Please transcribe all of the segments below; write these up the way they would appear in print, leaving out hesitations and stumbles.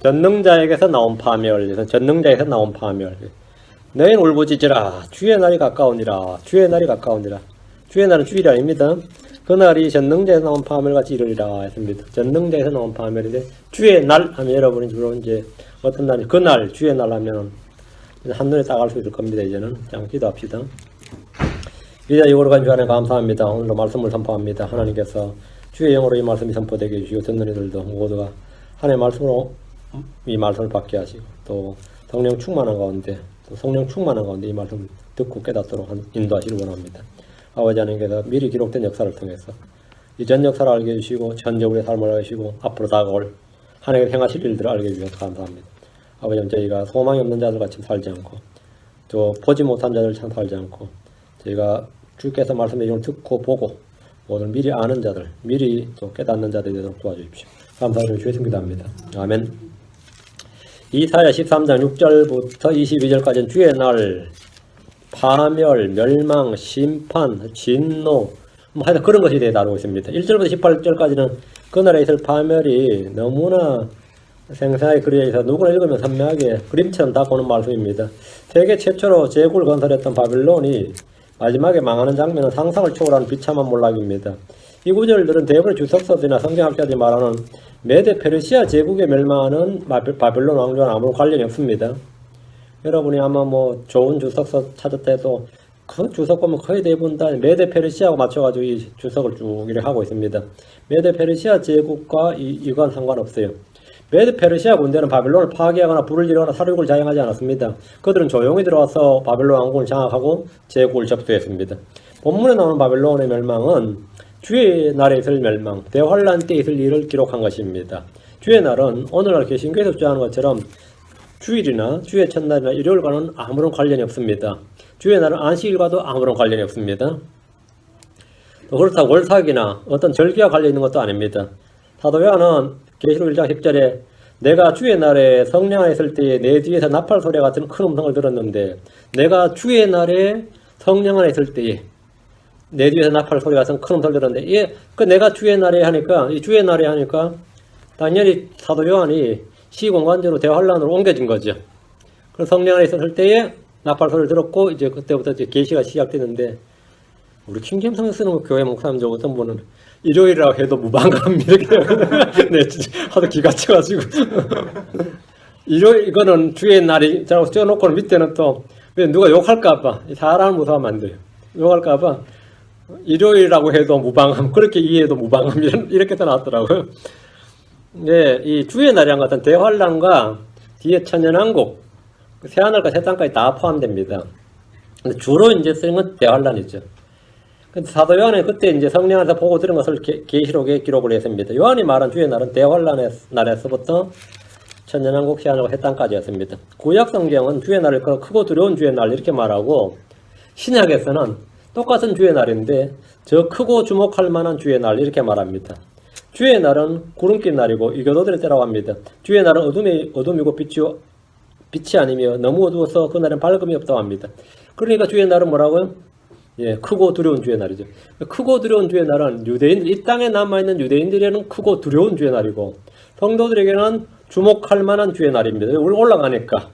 전능자에게서 나온 파멸, 전능자에서 나온 파멸. 너희는 울부짖으라. 주의 날이 가까우니라. 주의 날이 가까우니라. 주의 날은 주일이 아닙니다. 그날이 전능자에서 나온 파멸같이 이르리라 했습니다. 전능자에서 나온 파멸인데, 주의 날 하면 여러분이 주로 이제 어떤 날이, 그날, 주의 날 하면 한눈에 딱 알 수 있을 겁니다. 이제는. 자, 기도합시다. 이제 이거로 간 주안에 감사합니다. 오늘도 말씀을 선포합니다. 하나님께서 주의 영으로 이 말씀이 선포되게 해주시고, 듣는 이들도 모두가 하나님의 말씀으로 이 말씀을 받게 하시고, 또 성령 충만한 가운데, 또 성령 충만한 가운데 이 말씀을 듣고 깨닫도록 인도하시길 원합니다. 아버지 하나님께서 미리 기록된 역사를 통해서 이 전 역사를 알게 해주시고, 현재 우리의 삶을 알게 해주시고, 앞으로 다가올 하나님의 행하실 일들을 알게 해주셔서 감사합니다. 아버지 하나님, 저희가 소망이 없는 자들같이 살지 않고, 또 보지 못한 자들처럼 살지 않고, 저희가 주께서 말씀해 주신 듣고 보고 오늘 미리 아는 자들, 미리 또 깨닫는 자들이 되도록 도와주십시오. 감사드리며 주의 이름 기도합니다. 아멘. 이사야 13장 6절부터 22절까지는 주의 날, 파멸, 멸망, 심판, 진노, 하여튼 그런 것에 대해 다루고 있습니다. 1절부터 18절까지는 그날에 있을 파멸이 너무나 생생하게 그려져 있어서 누구나 읽으면 선명하게 그림처럼 다 보는 말씀입니다. 세계 최초로 제국을 건설했던 바빌론이 마지막에 망하는 장면은 상상을 초월하는 비참한 몰락입니다. 이 구절들은 대부분 주석서들이나 성경학자들이 말하는 메데 페르시아 제국에 멸망하는 바빌론 왕조와는 아무런 관련이 없습니다. 여러분이 아마 뭐 좋은 주석서 찾았다 해도 그 주석 보면 거의 대부분 다 메데 페르시아하고 맞춰가지고 이 주석을 쭉 이렇게 하고 있습니다. 메데 페르시아 제국과 이건 상관없어요. 메데 페르시아 군대는 바빌론을 파괴하거나 불을 지르거나 사륙을 자행하지 않았습니다. 그들은 조용히 들어와서 바빌론 왕국을 장악하고 제국을 접수했습니다. 본문에 나오는 바빌론의 멸망은 주의 날에 있을 멸망, 대환란 때 있을 일을 기록한 것입니다. 주의 날은 오늘날 개신교에서 주장하는 것처럼 주일이나 주의 첫날이나 일요일과는 아무런 관련이 없습니다. 주의 날은 안식일과도 아무런 관련이 없습니다. 그렇다고 월삭이나 어떤 절기와 관련 있는 것도 아닙니다. 사도 요한은 계시록 1장 10절에 내가 주의 날에 성령 안에 있을 때에 내 뒤에서 나팔 소리 같은 큰 음성을 들었는데, 내가 주의 날에 성령 안에 있을 때에 내 뒤에서 나팔 소리 같은 큰 음성을 들었는데, 그 내가 주의 날에 하니까, 이 주의 날에 하니까 당연히 사도 요한이 시공간적으로 대환란으로 옮겨진 거죠. 그래서 성령 안에 있었을 때에 나팔 소리를 들었고, 이제 그때부터 이제 계시가 시작되는데, 우리 킹제임스 성경 쓰는 교회 목사님들 어떤 분은 일요일이라고 해도 무방감 이렇게 네, 진짜 하도 기가 차가지고 일요일 이거는 주의 날이 자고 써놓고 밑에는 또 누가 욕할까봐, 사람을 무서워하면 안 돼요. 욕할까봐 일요일이라고 해도 무방함, 그렇게 이해해도 무방함 이렇게 또 나왔더라고요. 네, 이 주의 날이란 같은 대환란과 뒤에 천년왕국, 새하늘과 새 땅까지 다 포함됩니다. 근데 주로 이제 쓰는 건 대환란이죠. 근데 사도 요한은 그때 이제 성령 안에서 보고 들은 것을 계시록에 기록을 했습니다. 요한이 말한 주의 날은 대환란의 날에서부터 천년왕국, 새하늘과 새 땅까지였습니다. 구약 성경은 주의 날을 크고 두려운 주의 날 이렇게 말하고, 신약에서는 똑같은 주의 날인데 저 크고 주목할 만한 주의 날 이렇게 말합니다. 주의 날은 구름낀 날이고 이교도들의 때라고 합니다. 주의 날은 어둠이고 빛이 아니며 너무 어두워서 그날은 밝음이 없다고 합니다. 그러니까 주의 날은 뭐라고요? 예, 크고 두려운 주의 날이죠. 크고 두려운 주의 날은 유대인들, 이 땅에 남아있는 유대인들에게는 크고 두려운 주의 날이고, 성도들에게는 주목할 만한 주의 날입니다. 우리 올라가니까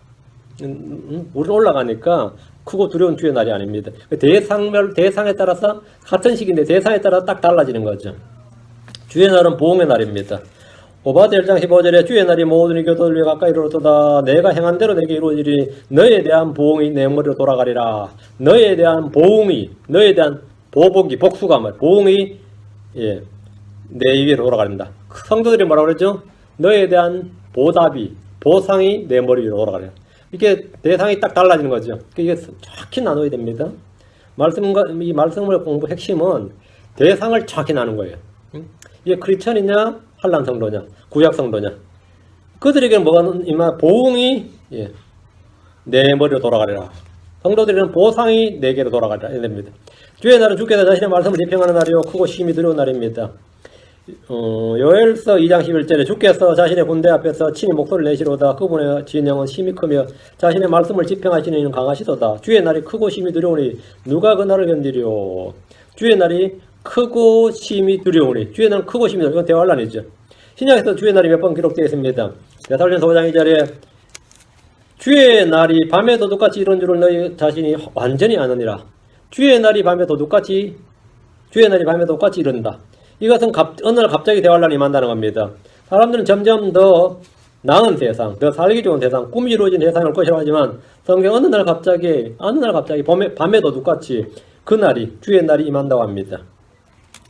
크고 두려운 주의 날이 아닙니다. 대상에 따라서 같은 시기인데 대상에 따라 딱 달라지는 거죠. 주의 날은 보응의 날입니다. 오바댜 1장 15절에 주의 날이 모든 이교도들 위해 가까이 이르렀도다. 내가 행한 대로 내게 이루어지리. 너에 대한 보응이 내 머리로 돌아가리라. 너에 대한 보응이, 너에 대한 보복이, 복수가 말, 보응이 내 위로 돌아가린다. 성도들이 뭐라고 그랬죠? 너에 대한 보답이, 보상이 내 머리 위로 돌아가리라. 이게 대상이 딱 달라지는 거죠. 이게 정확히 나눠야 됩니다. 이 말씀을 공부 핵심은 대상을 정확히 나누는 거예요. 이게 크리스천이냐, 환란 성도냐, 구약 성도냐. 그들에게는 뭐가 보응이 내 머리로 돌아가리라. 성도들에게는 보상이 내게로 돌아가리라. 이렇게 됩니다. 주의 날은 주께서 자신의 말씀을 집행하는 날이요 크고 심히 두려운 날입니다. 요엘서 2장 11절에 주께서 자신의 군대 앞에서 친히 목소리를 내시로다. 그분의 진영은 심히 크며 자신의 말씀을 집행하시는 이는 강하시도다. 주의 날이 크고 심히 두려우니 누가 그 날을 견디리요. 주의 날이 크고 심히 두려우니, 주의 날은 크고 심히 두려우니, 이건 대환란이죠. 신약에서 주의 날이 몇 번 기록되어 있습니다. 데살로니가서 5장 2절에 주의 날이 밤에도 똑같이 이런 줄을 너희 자신이 완전히 아느니라. 주의 날이 밤에도 똑같이 이른다. 이것은 어느 날 갑자기 대환란이 임한다는 겁니다. 사람들은 점점 더 나은 세상, 더 살기 좋은 세상, 꿈이 이루어진 세상을 올 것이라고 하지만 성경 어느 날 갑자기 밤에도 똑같이 그날이 주의 날이 임한다고 합니다.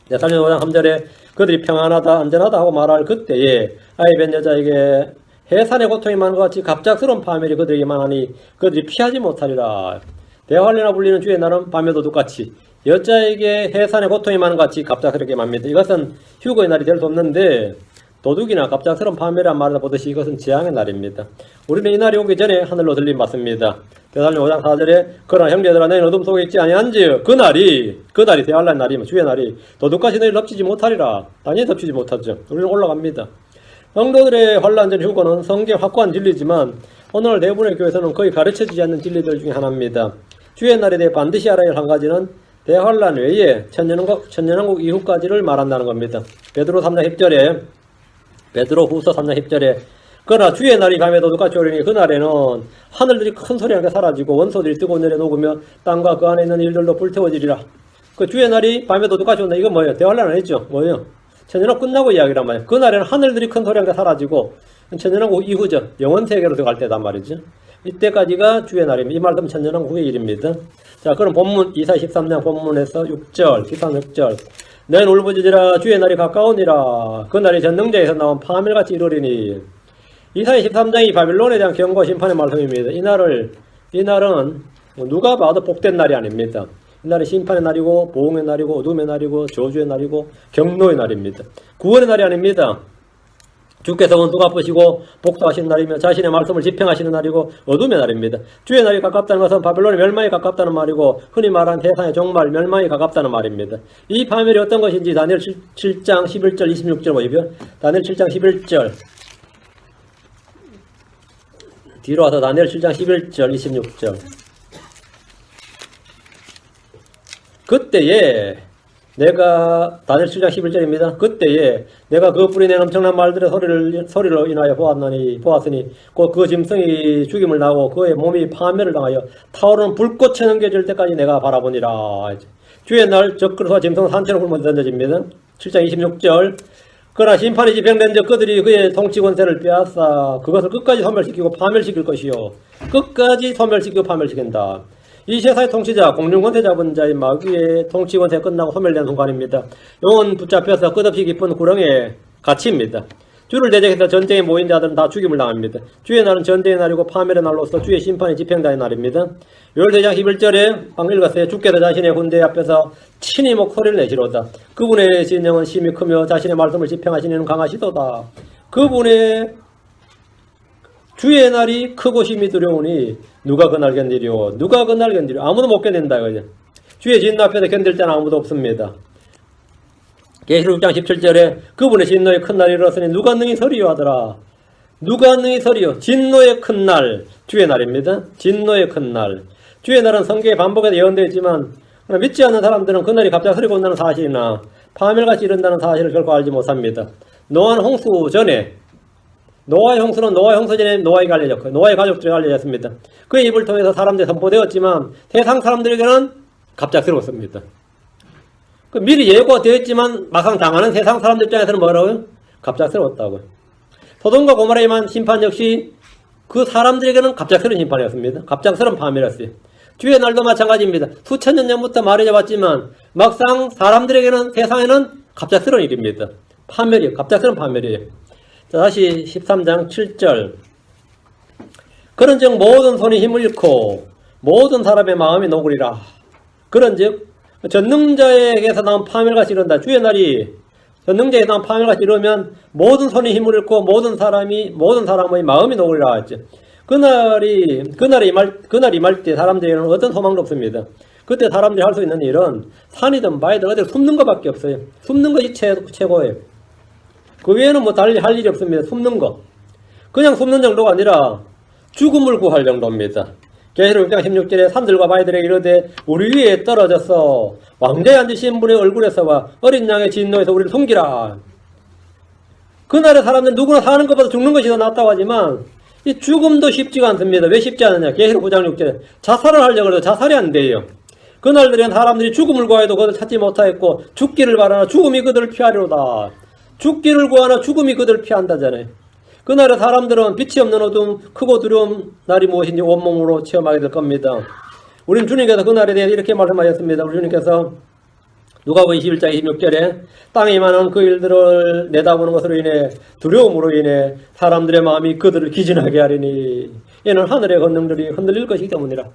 데살로니가서 5장 3절에 그들이 평안하다 안전하다 하고 말할 그때에 아이 뵌 여자에게 해산의 고통이 많은 것 같이 갑작스러운 파멸이 그들에게 임하니 그들이 피하지 못하리라. 대환란이라 불리는 주의 날은 밤에도 똑같이 여자에게 해산의 고통이 많은 것 같이 갑작스럽게 임합니다. 이것은 휴거의 날이 될 수 없는데 도둑이나 갑작스러운 파멸이란 말을 보듯이 이것은 재앙의 날입니다. 우리는 이 날이 오기 전에 하늘로 들림 받습니다. 데살로니가 5장 4절에 그러나 형제들아 너희는 어둠 속에 있지 아니한즉 그날이 대환란 날이면 주의 날이 도둑같이 너희를 덮치지 못하리라. 당연히 덮치지 못하죠. 우리는 올라갑니다. 성도들의 환란전 휴거는 성경 확고한 진리지만 오늘 대부분의 교회에서는 거의 가르쳐지지 않는 진리들 중에 하나입니다. 주의 날에 대해 반드시 알아야 할 한 가지는 대환란 외에 천년왕국 이후까지를 말한다는 겁니다. 베드로 3장 10절에 베드로후서 3장 10절에 그러나 주의 날이 밤에도 똑같이 오리니 그날에는 하늘들이 큰 소리와 함께 사라지고 원소들이 뜨거운 열에 녹으며 땅과 그 안에 있는 일들로 불태워지리라. 그 주의 날이 밤에도 똑같이 온다. 이건 뭐예요? 대환란 아니죠? 뭐예요? 천년왕국 끝나고 이야기란 말이에요. 그날에는 하늘들이 큰 소리와 함께 사라지고 천년왕국 이후죠. 영원세계로 들어갈 때단 말이죠. 이때까지가 주의 날입니다. 이 말도 천년왕국 후의 일입니다. 자, 그럼 본문 이사야 13장 본문에서 6절, 6절 너희는 울부짖으라 주의 날이 가까우니라. 그날이 전능자에서 나온 파멸같이 이르리니. 이사야 13장이 바빌론에 대한 경고 심판의 말씀입니다. 이 날은 누가 봐도 복된 날이 아닙니다. 이 날은 심판의 날이고 보응의 날이고 어둠의 날이고 저주의 날이고 경노의 날입니다. 구원의 날이 아닙니다. 주께서 원수 갚으시고 복수하시는 날이며 자신의 말씀을 집행하시는 날이고 어둠의 날입니다. 주의 날이 가깝다는 것은 바벨론의 멸망이 가깝다는 말이고 흔히 말하는 세상의 종말 멸망이 가깝다는 말입니다. 이 파멸이 어떤 것인지 다니엘 7장 11절 26절 보이죠. 다니엘 7장 11절 뒤로 와서 다니엘 7장 11절 26절 그때에 내가 다니엘 7장 11절입니다. 그때에 내가 그 뿌리낸 엄청난 말들의 소리로 인하여 보았으니 곧 그 짐승이 죽임을 당하고 그의 몸이 파멸을 당하여 타오르는 불꽃에 넘겨질 때까지 내가 바라보니라. 주의 날 적그릇과 짐승은 산채로 굶어 던져집니다. 7장 26절 그러나 심판이 집행된 적 그들이 그의 통치 권세를 빼앗아 그것을 끝까지 소멸시키고 파멸시킬 것이요. 끝까지 소멸시키고 파멸시킨다. 이 세상의 통치자, 공중권세 잡은 자인 마귀의 통치권세가 끝나고 소멸된 순간입니다. 영혼 붙잡혀서 끝없이 깊은 구렁에 갇힙니다. 주를 대적해서 전쟁에 모인 자들은 다 죽임을 당합니다. 주의 날은 전쟁의 날이고 파멸의 날로서 주의 심판이 집행되는 날입니다. 요엘서장 11절에 방금 읽었어요. 주께서 자신의 군대 앞에서 친히 목소리를 내시로다. 그분의 진영은 심히 크며 자신의 말씀을 집행하시는 이는 강하시도다. 그분의 주의 날이 크고 심히 두려우니 누가 그날 견디리오. 누가 그날 견디리오. 아무도 못 견딘다. 그죠? 주의 진노 앞에서 견딜 때는 아무도 없습니다. 계시록 6장 17절에 그분의 진노의 큰 날이 이르렀으니 누가 능히 서리요 하더라. 누가 능히 서리요. 진노의 큰 날. 주의 날입니다. 진노의 큰 날. 주의 날은 성경에 반복해서 예언되어 있지만 믿지 않는 사람들은 그날이 갑자기 흐리고 온다는 사실이나 파멸같이 이른다는 사실을 결코 알지 못합니다. 노아는 홍수 전에 노아의 홍수는 노아의 홍수 전에 노아에게 알려졌고 노아의 가족들에게 알려졌습니다. 그의 입을 통해서 사람들이 선포되었지만 세상 사람들에게는 갑작스러웠습니다. 미리 예고가 되어 있지만 막상 당하는 세상 사람들 입장에서는 뭐라고요? 갑작스러웠다고요. 소돔과 고모라에 임한 심판 역시 그 사람들에게는 갑작스러운 심판이었습니다. 갑작스러운 파멸이었어요. 주의 날도 마찬가지입니다. 수천 년 전부터 말해져 왔지만 막상 사람들에게는 세상에는 갑작스러운 일입니다. 파멸이에요. 갑작스러운 파멸이에요. 자, 다시 13장 7절 그런즉 모든 손이 힘을 잃고 모든 사람의 마음이 녹으리라. 그런즉 전능자에게서 나온 파멸같이 이른다. 주의 날이 전능자에서 나온 파멸같이 이르면 모든 손이 힘을 잃고 모든 사람의 마음이 녹으리라 했죠. 그날이 임할 때 사람들에게는 어떤 소망도 없습니다. 그때 사람들이 할 수 있는 일은 산이든 바위든 어디 숨는 것밖에 없어요. 숨는 것이 최고예요. 그 외에는 뭐 달리 할 일이 없습니다. 숨는 거. 그냥 숨는 정도가 아니라 죽음을 구할 정도입니다. 계시록 6장 16절에 산들과 바위들에게 이르되 우리 위에 떨어져서 왕자에 앉으신 분의 얼굴에서와 어린 양의 진노에서 우리를 숨기라. 그날의 사람들은 누구나 사는 것보다 죽는 것이 더 낫다고 하지만 이 죽음도 쉽지가 않습니다. 왜 쉽지 않느냐? 계시록 9장 6절에 자살을 하려고 해도 자살이 안 돼요. 그날들은 사람들이 죽음을 구하여도 그것을 찾지 못하였고 죽기를 바라나 죽음이 그들을 피하리로다. 죽기를 구하나 죽음이 그들을 피한다잖아요. 그날의 사람들은 빛이 없는 어둠, 크고 두려운 날이 무엇인지 온몸으로 체험하게 될 겁니다. 우리는 주님께서 그날에 대해 이렇게 말씀하셨습니다. 우리 주님께서 누가복음 21장 26절에 땅에 임하는 그 일들을 내다보는 것으로 인해 두려움으로 인해 사람들의 마음이 그들을 기진하게 하리니 이는 하늘의 권능들이 흔들릴 것이기 때문이라.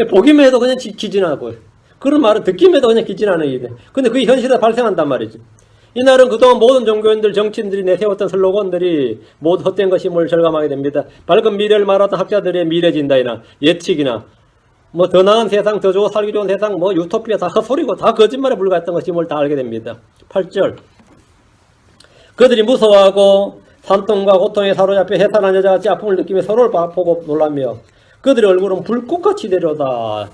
보기만 해도 그냥 기진하고 그런 말은 듣기만 해도 그냥 기진하는 일이래. 근데 그게 현실에 발생한단 말이지. 이날은 그동안 모든 종교인들, 정치인들이 내세웠던 슬로건들이 모두 헛된 것임을 절감하게 됩니다. 밝은 미래를 말하던 학자들의 미래진단이나 예측이나 뭐 더 나은 세상, 더 좋고 살기 좋은 세상, 뭐 유토피아 다 헛소리고 다 거짓말에 불과했던 것임을 다 알게 됩니다. 8절 그들이 무서워하고 산통과 고통에 사로잡혀 해산한 여자같이 아픔을 느끼며 서로를 보고 놀라며 그들의 얼굴은 불꽃같이 되려다.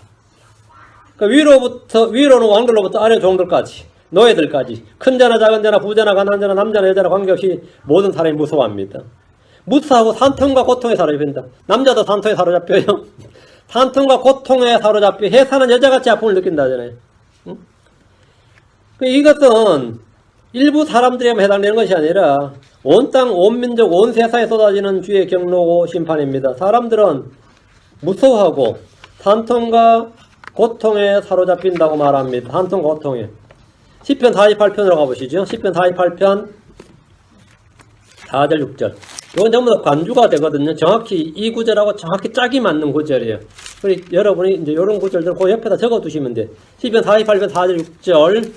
그러니까 위로는 왕들로부터 아래 종들까지 노예들까지 큰 자나 작은 자나 부자나 가난한 자나 남자나 여자나 관계없이 모든 사람이 무서워합니다. 무서워하고 산통과 고통에 사로잡힌다. 남자도 산통에 사로잡혀요. 산통과 고통에 사로잡혀 해산한 여자같이 아픔을 느낀다잖아요. 응? 이것은 일부 사람들에게만 해당되는 것이 아니라 온 땅, 온 민족, 온 세상에 쏟아지는 주의 경로고 심판입니다. 사람들은 무서워하고 산통과 고통에 사로잡힌다고 말합니다. 산통 고통에. 시편 48편으로 가보시죠. 시편 48편 4절 6절. 이건 전부 다 관주가 되거든요. 정확히 이 구절하고 정확히 짝이 맞는 구절이에요. 그래서 여러분이 이제 이런 구절들 그 옆에다 적어 두시면 돼요. 시편 48편 4절 6절.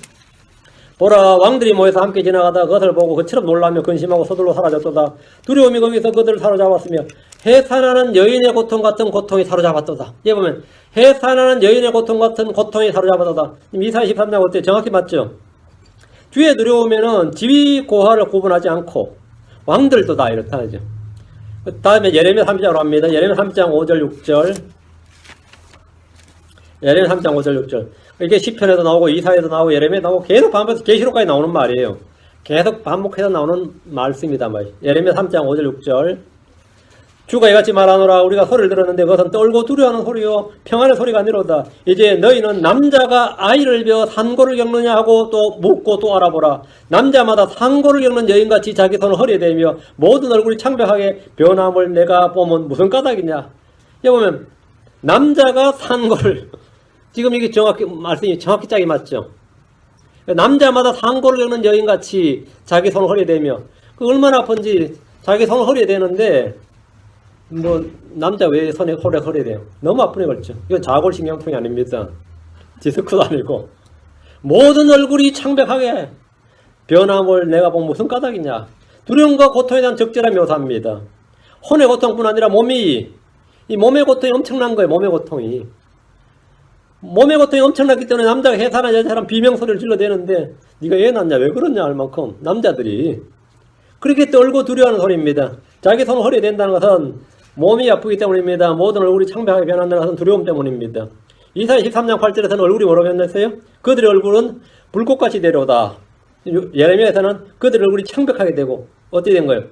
보라, 왕들이 모여서 함께 지나가다 그것을 보고 그처럼 놀라며 근심하고 서둘러 사라졌도다. 두려움이 거기서 그들을 사로잡았으며 해산하는 여인의 고통 같은 고통이 사로잡았도다. 예, 보면 해산하는 여인의 고통 같은 고통이 사로잡았도다. 이사야 13장 어때? 정확히 맞죠? 주에 두려우면은 지위 고하를 구분하지 않고 왕들도 다 이렇다 하죠. 그 다음에 예레미야 3장으로 합니다. 예레미야 3장 5절 6절. 예레미야 3장 5절 6절. 이게 시편에도 나오고 이사야에도 나오고 예레미야에도 나오고 계속 반복해서 계시록까지 나오는 말이에요. 계속 반복해서 나오는 말씀이다 말이에요. 예레미야 3장 5절 6절. 주가 이같이 말하노라. 우리가 소리를 들었는데 그것은 떨고 두려워하는 소리요 평안의 소리가 아니로다. 이제 너희는 남자가 아이를 베어 산고를 겪느냐 하고 또 묻고 또 알아보라. 남자마다 산고를 겪는 여인같이 자기 손을 허리에 대며 모든 얼굴이 창백하게 변함을 내가 보면 무슨 까닭이냐. 여기 보면 남자가 산고를 지금 이게 정확히 말씀이 정확히 짝이 맞죠. 남자마다 산고를 겪는 여인같이 자기 손을 허리에 대며 그 얼마나 아픈지 자기 손을 허리에 대는데 뭐 남자 왜 손에 허리에 대요? 너무 아프네 그렇죠. 이건 자골신경통이 아닙니다. 디스크도 아니고 모든 얼굴이 창백하게 변함을 내가 보면 무슨 까닭이냐. 두려움과 고통에 대한 적절한 묘사입니다. 혼의 고통뿐 아니라 이 몸의 고통이 엄청난 거예요. 몸의 고통이 엄청났기 때문에 남자가 해산한 여자처럼 비명소리를 질러대는데 네가 애 낳냐 왜 그러냐 할 만큼 남자들이 그렇게 떨고 두려워하는 소리입니다. 자기 손을 허리에 댄다는 것은 몸이 아프기 때문입니다. 모든 얼굴이 창백하게 변한다는 것은 두려움 때문입니다. 이사야 13장 8절에서는 얼굴이 뭐라고 변했어요? 그들의 얼굴은 불꽃같이 되려다. 예레미야에서는 그들의 얼굴이 창백하게 되고 어떻게 된 거예요?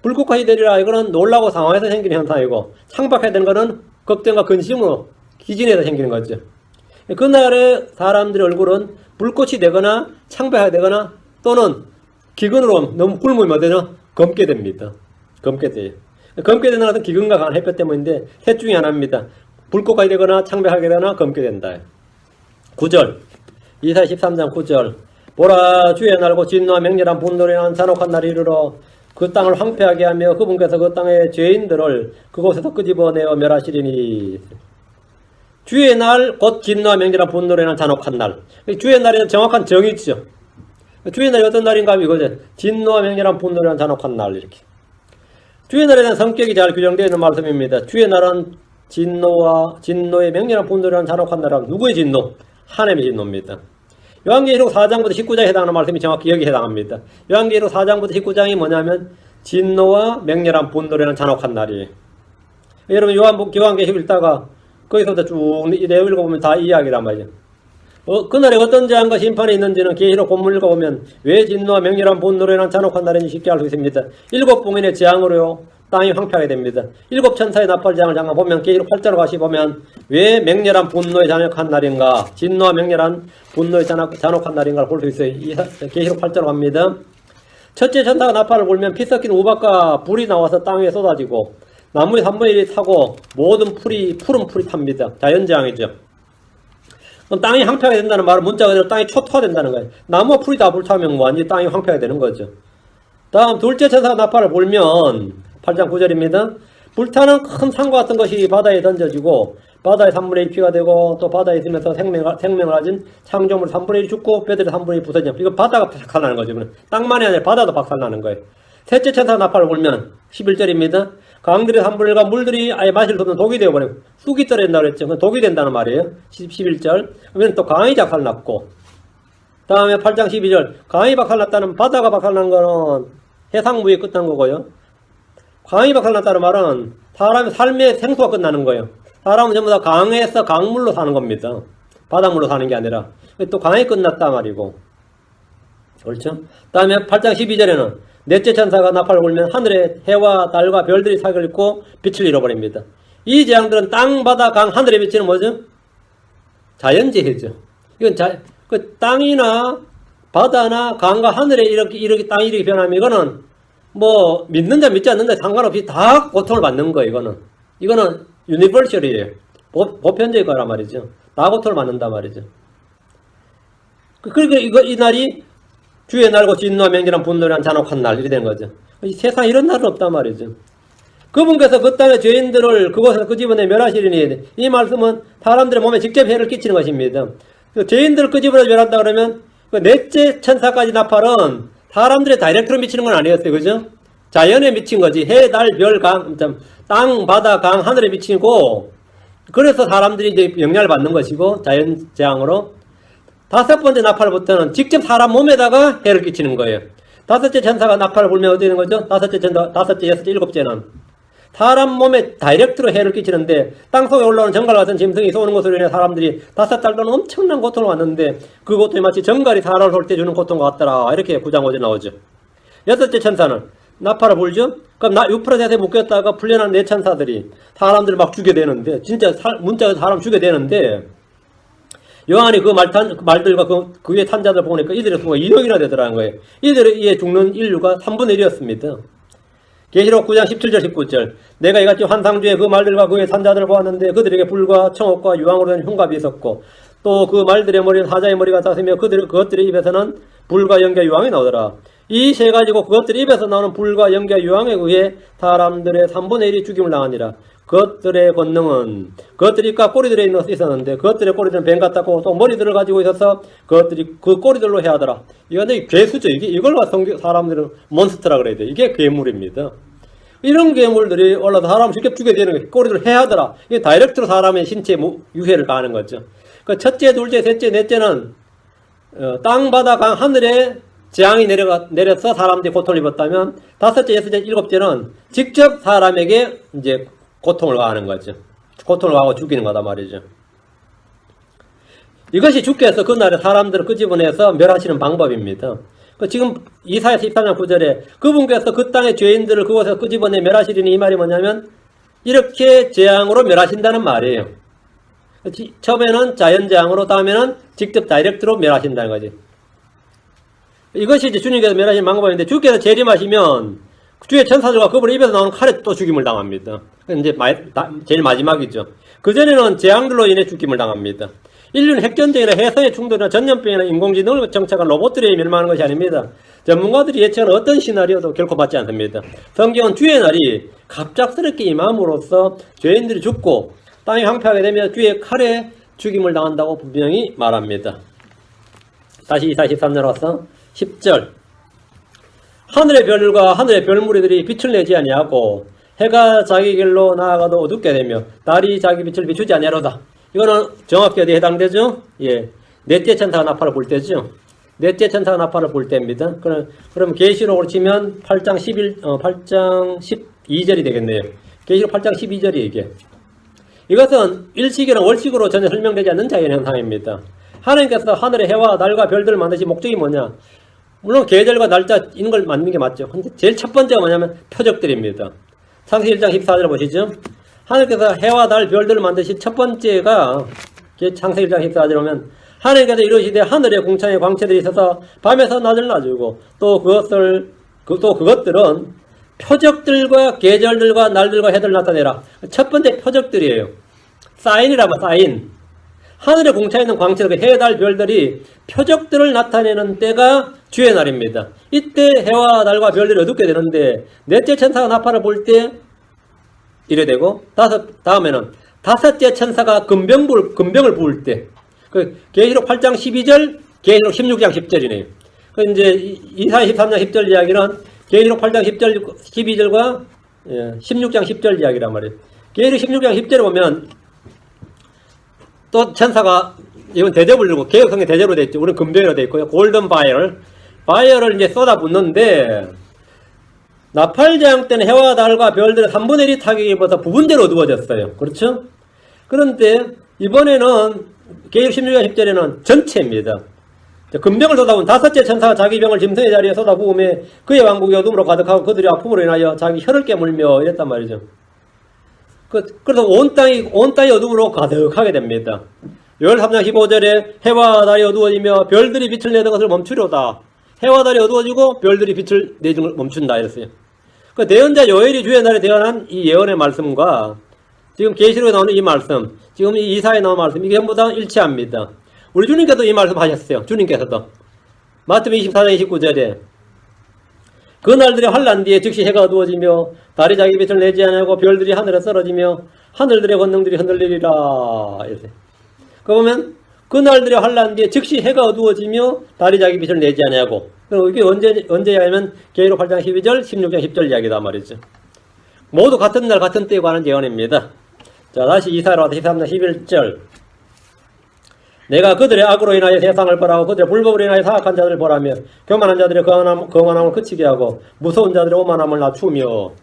불꽃같이 되리라. 이거는 놀라고 상황에서 생기는 현상이고 창백하게 되는 것은 걱정과 근심으로 기진에서 생기는 거죠. 그날의 사람들의 얼굴은 불꽃이 되거나 창백하게 되거나 또는 기근으로 너무 굶으면 어때요? 검게 됩니다. 검게 돼요. 검게 되는 것은 기근과 강한 햇볕 때문인데 셋 중에 하나입니다. 불꽃같이 되거나 창백하게 되거나 검게 된다. 9절 이사야 13장 9절 보라 주의 날고 진노와 맹렬한 분노로 인한 잔혹한 날이 이르러 그 땅을 황폐하게 하며 그분께서 그 땅의 죄인들을 그곳에서 끄집어내어 멸하시리니. 주의 날 곧 진노와 맹렬한 분노로 인한 잔혹한 날. 주의 날에는 정확한 정의 있죠. 주의 날이 어떤 날인가 하면 이거죠. 진노와 맹렬한 분노로 인한 잔혹한 날 이렇게. 주의 날에 대한 성격이 잘 규정되어 있는 말씀입니다. 주의 날은 진노의 맹렬한 분노로 인한 잔혹한 날은 누구의 진노? 하나님의 진노입니다. 요한계시록 4장부터 19장에 해당하는 말씀이 정확히 여기에 해당합니다. 요한계시록 4장부터 19장이 뭐냐면 진노와 맹렬한 분노로 인한 잔혹한 날이에요. 여러분 요한계시록 읽다가 거기서부터 쭉 내용 읽어보면 다 이 이야기란 말이에요. 그날에 어떤 재앙과 심판이 있는지는 계시록 본문 읽어보면 왜 진노와 맹렬한 분노로 인한 잔혹한 날인지 쉽게 알 수 있습니다. 7봉인의 재앙으로요 땅이 황폐하게 됩니다. 7천사의 나팔 재앙을 잠깐 보면 계시록 8절로 가시 보면 왜 맹렬한 분노의 잔혹한 날인가, 진노와 맹렬한 분노의 잔혹한 날인가를 볼 수 있어요. 계시록 8절로 갑니다. 첫째 천사가 나팔을 불면 피 섞인 우박과 불이 나와서 땅 위에 쏟아지고 나무의 3분의 1이 타고 모든 푸른 풀이 탑니다. 자연재앙이죠. 그럼 땅이 황폐하게 된다는 말은 문자 그대로 땅이 초토화된다는 거예요. 나무와 풀이 다 불타면 완전히 땅이 황폐하게 되는 거죠. 다음 둘째 천사가 나팔을 불면 8장 9절입니다. 불타는 큰 산과 같은 것이 바다에 던져지고 바다의 3분의 1 피가 되고 또 바다에 있으면서 생명을 가진 창조물 3분의 1이 죽고 뼈들이 3분의 1이 부서지고 이거 바다가 박살나는 거죠. 땅만이 아니라 바다도 박살나는 거예요. 셋째 천사가 나팔을 불면 11절입니다. 강들의 3분의 1과 물들이 아예 마실 수 없는 독이 되어버리고 쑥이 떨어진다고 그랬죠. 독이 된다는 말이에요. 11절. 그러면 또 강이 박살났고 다음에 8장 12절. 강이 박살났다는 바다가 박살난 거는 해상무의 끝난 거고요. 강이 박살났다는 말은 사람의 삶의 생수가 끝나는 거예요. 사람은 전부 다 강에서 강물로 사는 겁니다. 바닷물로 사는 게 아니라 또 강이 끝났다 말이고 그렇죠. 다음에 8장 12절에는 넷째 천사가 나팔을 불면 하늘에 해와 달과 별들이 사기를 잃고 빛을 잃어버립니다. 이 재앙들은 땅, 바다, 강, 하늘에 비치는 뭐죠? 자연재해죠. 이건 그 땅이나 바다나 강과 하늘에 이렇게 땅이 이렇게 변하면 이거는 뭐 믿는 자 믿지 않는 자 상관없이 다 고통을 받는 거예요. 이거는 유니버셜이에요. 보편적인 거란 말이죠. 다 고통을 받는단 말이죠. 그러니까 이 날이 주의 날고 진노와 맹렬한 분노란 잔혹한 날 이렇게 되는 거죠. 이 세상에 이런 날은 없단 말이죠. 그분께서 그 땅의 죄인들을 그곳에서 그 집안에 멸하시리니 이 말씀은 사람들의 몸에 직접 해를 끼치는 것입니다. 그 죄인들을 그 집안에 멸한다 그러면 그 넷째 천사까지 나팔은 사람들의 다이렉트로 미치는 건 아니었어요. 그죠? 자연에 미친 거지. 해, 달, 별, 강, 땅, 바다, 강, 하늘에 미치고 그래서 사람들이 이제 영향을 받는 것이고 자연 재앙으로 다섯 번째 나팔부터는 직접 사람 몸에다가 해를 끼치는 거예요. 다섯째 천사가 나팔을 불면 어떻게 되는 거죠? 다섯째, 여섯째, 일곱째는 사람 몸에 다이렉트로 해를 끼치는데 땅속에 올라오는 정갈 같은 짐승이 쏘는 것으로 인해 사람들이 5달 동안 엄청난 고통을 받는데 그 고통이 마치 정갈이 사람을 쏠 때 주는 고통과 같더라. 이렇게 9장 5절 나오죠. 여섯째 천사는 나팔을 불죠? 그럼 유프라테스에 묶였다가 풀려난 네 천사들이 사람들을 막 죽게 되는데 진짜 문자에서 사람 죽게 되는데 요한이 그 말들과 그 위에 탄 자들 보니까 이들의 수가 2억이나 되더라는 거예요. 이들에 죽는 인류가 3분의 1이었습니다. 계시록 9장 17절 19절 내가 이같이 환상 중에 그 말들과 그 위에 탄 자들을 보았는데 그들에게 불과 청옥과 유황으로 된 흉갑이 있었고 또 그 말들의 머리는 사자의 머리가 닿으며 그것들의 입에서는 불과 연기와 유황이 나오더라. 이 세 가지고 그것들의 입에서 나오는 불과 연기와 유황에 의해 사람들의 3분의 1이 죽임을 당하니라. 그것들의 권능은 그것들이 입과 꼬리들에 있었는데 그것들의 꼬리들은 뱀 같았고 또 머리들을 가지고 있어서 그것들이 그 꼬리들로 해하더라. 이건 괴수죠. 이걸 사람들은 몬스터라 그래야 돼. 이게 괴물입니다. 이런 괴물들이 올라서 사람 직접 죽게 되는 거예요. 꼬리들을 해하더라. 이게 다이렉트로 사람의 신체에 유해를 가하는 거죠. 그 첫째, 둘째, 셋째, 넷째는 땅, 바다, 강, 하늘에 재앙이 내려서 사람들이 고통을 입었다면 다섯째, 여섯째, 일곱째는 직접 사람에게 이제 고통을 가하는 거죠. 고통을 가하고 죽이는 거다 말이죠. 이것이 주께서 그날에 사람들을 끄집어내서 멸하시는 방법입니다. 지금 이사야서 14장 9절에 그분께서 그 땅의 죄인들을 그곳에서 끄집어내 멸하시리니 이 말이 뭐냐면 이렇게 재앙으로 멸하신다는 말이에요. 처음에는 자연재앙으로 다음에는 직접 다이렉트로 멸하신다는 거지. 이것이 이제 주님께서 멸하시는 방법인데 주께서 재림하시면 주의 천사들과 그분의 입에서 나오는 칼에 또 죽임을 당합니다. 이제 제일 마지막이죠. 그전에는 재앙들로 인해 죽임을 당합니다. 인류는 핵전쟁이나 해성의 충돌이나 전염병이나 인공지능을 정착한 로봇들에 멸망하는 것이 아닙니다. 전문가들이 예측하는 어떤 시나리오도 결코 받지 않습니다. 성경은 주의 날이 갑작스럽게 임함으로써 죄인들이 죽고 땅이 황폐하게 되면 주의 칼에 죽임을 당한다고 분명히 말합니다. 다시 이사야 13절 와서 10절 하늘의 별과 하늘의 별무리들이 빛을 내지 아니하고 해가 자기 길로 나아가도 어둡게 되며 달이 자기 빛을 비추지 아니하로다. 이거는 정확히 어디에 해당되죠? 예, 넷째 천사가 나팔을 불 때죠. 넷째 천사가 나팔을 불 때입니다. 그럼 계시록으로 치면 8장 12절이 되겠네요. 계시록 8장 12절이 이게. 이것은 일식이나 월식으로 전혀 설명되지 않는 자연 현상입니다. 하나님께서 하늘의 해와 달과 별들을 만드신 목적이 뭐냐? 물론 계절과 날짜인 걸 만드는 게 맞죠. 근데 제일 첫 번째가 뭐냐면 표적들입니다. 창세기 1장 14절 보시죠. 하나님께서 해와 달 별들을 만드신 첫 번째가 창세기 1장 14절 보면 하나님께서 이루시되 하늘의 궁창에 광채들이 있어서 밤에서 낮을 놔주고 또 그것들은 표적들과 계절들과 날들과 해들을 나타내라. 첫 번째 표적들이에요. 사인이라면 사인. 하늘의 궁창에 있는 광채들, 해, 달, 별들이 표적들을 나타내는 때가 주의 날입니다. 이때 해와 달과 별들이 어둡게 되는데 넷째 천사가 나팔을 불 때 이래 되고 다음에는 다섯째 천사가 금병을 부을 때 그 계시록 8장 12절, 계시록 16장 10절이네요. 그 이제 이사야 13장 10절 이야기는 계시록 8장 10절 12절과 16장 10절 이야기란 말이에요. 계시록 16장 10절에 보면 또 천사가 이건 대접을 주고 개혁성의 대접으로 되어 있죠. 우리는 금병으로 되어 있고요. 골든 바이어를 이제 쏟아붓는데 나팔장 때는 해와 달과 별들의 3분의 1이 타격에 입어서 부분대로 어두워졌어요. 그렇죠? 그런데 이번에는 계시록 16장 10절에는 전체입니다. 금병을 쏟아부은 다섯째 천사가 자기 병을 짐승의 자리에 쏟아부으며 그의 왕국이 어둠으로 가득하고 그들이 아픔으로 인하여 자기 혀를 깨물며 이랬단 말이죠. 그래서 온 땅이 어둠으로 가득하게 됩니다. 요엘 3장 15절에 해와 달이 어두워지며 별들이 빛을 내는 것을 멈추려다. 해와 달이 어두워지고 별들이 빛을 내는 걸 멈춘다 이랬어요. 그 대언자 요엘이 주의 날에 대언한 이 예언의 말씀과 지금 계시록에 나오는 이 말씀, 지금 이 이사에 나오는 말씀, 이게 전부 다 일치합니다. 우리 주님께서 이 말씀 하셨어요. 주님께서도. 마태복음 24장 29절에 그 날들의 환난 뒤에 즉시 해가 어두워지며 달이 자기 빛을 내지 아니하고 별들이 하늘에 떨어지며 하늘들의 권능들이 흔들리리라. 이랬어요. 그 보면 그 날들의 환난 뒤에 즉시 해가 어두워지며 달이 자기 빛을 내지 아니하고 이게 언제야 하면 계시록 8장 12절, 16장 10절 이야기다 말이죠. 모두 같은 날 같은 때에 관한 예언입니다. 자, 다시 이사야로 13장 11절. 내가 그들의 악으로 인하여 세상을 벌하고 그들의 불법으로 인하여 사악한 자들을 벌하며 교만한 자들의 거만함을 그치게 하고 무서운 자들의 오만함을 낮추며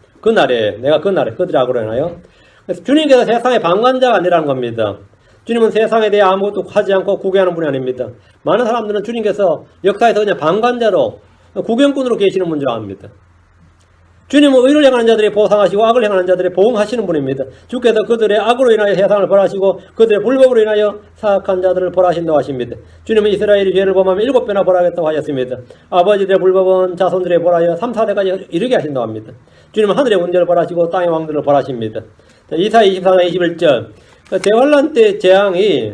내가 그날에 그들의 악으로 인하여. 그래서 주님께서 세상의 방관자가 아니라는 겁니다. 주님은 세상에 대해 아무것도 하지 않고 구경하는 분이 아닙니다. 많은 사람들은 주님께서 역사에서 그냥 방관자로 구경꾼으로 계시는 분인 줄 압니다. 주님은 의를 행하는 자들이 보상하시고 악을 행하는 자들이 보응하시는 분입니다. 주께서 그들의 악으로 인하여 세상을 벌하시고 그들의 불법으로 인하여 사악한 자들을 벌하신다고 하십니다. 주님은 이스라엘이 죄를 범하면 7배나 벌하겠다고 하셨습니다. 아버지들의 불법은 자손들의 벌하여 3, 4대까지 이르게 하신다고 합니다. 주님은 하늘의 문제를 벌하시고 땅의 왕들을 벌하십니다. 이사야 24장 21절. 대환란 때 재앙이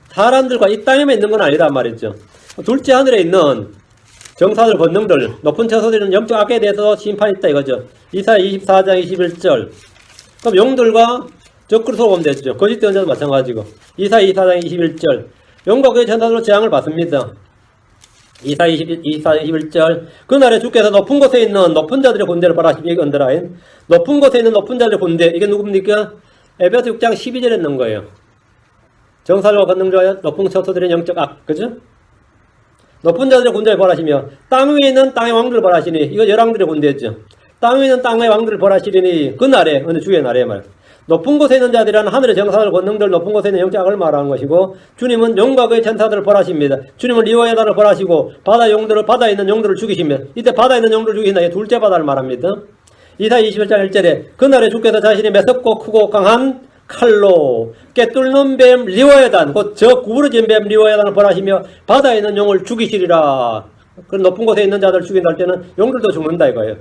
사람들과 이 땅에만 있는 건 아니란 말이죠. 둘째 하늘에 있는 정사들, 권능들, 높은 처소들은 영적 악에 대해서 심판이 있다 이거죠. 이사야 24장 21절. 그럼 영들과 적그리스도 보면 되죠. 거짓 대언자도 마찬가지고. 이사야 24장 21절. 영과 그의 천사들로 재앙을 받습니다. 이사야 24장 21절. 그날에 주께서 높은 곳에 있는 높은 자들의 군대를 벌하시니 이게 언더라인. 높은 곳에 있는 높은 자들의 군대. 이게 누굽니까? 에베소 6장 12절에 있는 거예요. 정사들과 권능자와 높은 처소들의 영적 악. 그죠? 높은 자들의 군대를 벌하시며 땅 위에 있는 땅의 왕들을 벌하시니 이거 열왕들의 군대였죠. 땅 위에 있는 땅의 왕들을 벌하시리니 그 날에 어느 주의 날에 말 높은 곳에 있는 자들이라는 하늘의 정사들 권능들 높은 곳에 있는 영적을 말하는 것이고 주님은 영과 그의 천사들을 벌하십니다. 주님은 리와야단을 벌하시고 바다에 있는 영들을 죽이시며 이때 바다에 있는 영들을 죽이신다. 둘째 바다를 말합니다. 이사야 21장 1절에 그 날에 주께서 자신이 매섭고 크고 강한 칼로 깨뚫는 뱀 리와야단 곧 저 구부러진 뱀 리와야단을 벌하시며 바다에 있는 영을 죽이시리라. 그런 높은 곳에 있는 자들을 죽인다 할 때는 영들도 죽는다 이거예요.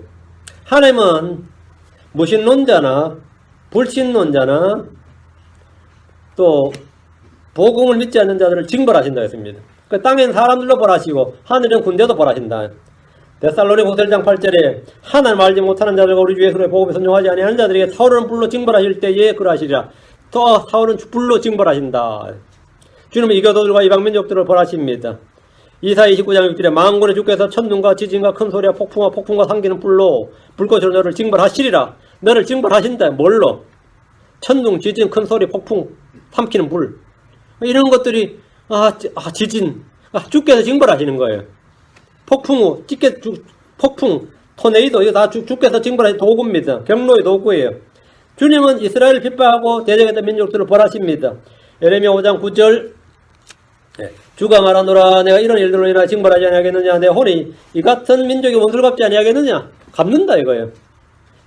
하나님은 무신론자나 불신론자나 또 복음을 믿지 않는 자들을 징벌하신다 했습니다. 그 땅엔 사람들도 벌하시고 하늘은 군대도 벌하신다. 데살로니가 5장 8절에 하나님 알지 못하는 자들과 우리 주 예수의 복음에 순종하지 아니하는 자들에게 사울은 불로 징벌하실 때에 그러하시리라. 또 사울은 불로 징벌하신다. 주님은 이교도들과 이방민족들을 벌하십니다. 이사야 29장 6절에 만군의 주께서 천둥과 지진과 큰 소리와 폭풍과 삼기는 불로 불꽃으로 너를 징벌하시리라. 너를 징벌하신다. 뭘로? 천둥, 지진, 큰 소리, 폭풍, 삼키는 불. 이런 것들이 지진, 주께서 징벌하시는 거예요. 폭풍, 토네이도, 이거 다 주께서 징벌하신 도구입니다. 경로의 도구예요. 주님은 이스라엘을 핍박하고 대적했던 민족들을 벌하십니다. 예레미야 5장 9절, 주가 말하노라 내가 이런 일들로 인하여 징벌하지 아니하겠느냐 내 혼이 이 같은 민족의 원수를 갚지 아니하겠느냐. 갚는다 이거예요.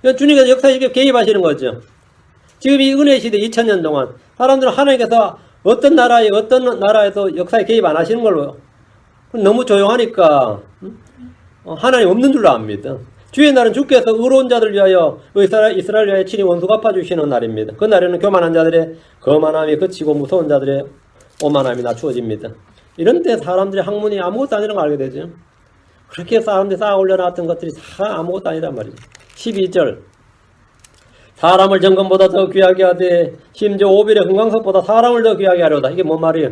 그러니까 주님께서 역사에 이렇게 개입하시는 거죠. 지금 이 은혜 시대 2000년 동안 사람들은 하나님께서 어떤 나라에도 역사에 개입 안 하시는 걸로 너무 조용하니까 하나님 없는 줄로 압니다. 주의 날은 주께서 의로운 자들 위하여 이스라엘 위하여 친히 원수 갚아주시는 날입니다. 그 날에는 교만한 자들의 거만함이 그치고 무서운 자들의 오만함이 낮추어집니다. 이런 때 사람들의 학문이 아무것도 아니라는 걸 알게 되죠. 그렇게 사람들이 쌓아 올려놨던 것들이 다 아무것도 아니란 말이죠. 12절 사람을 정금보다 더 귀하게 하되 심지어 오빌의 금강석보다 사람을 더 귀하게 하려다. 이게 뭔 말이에요?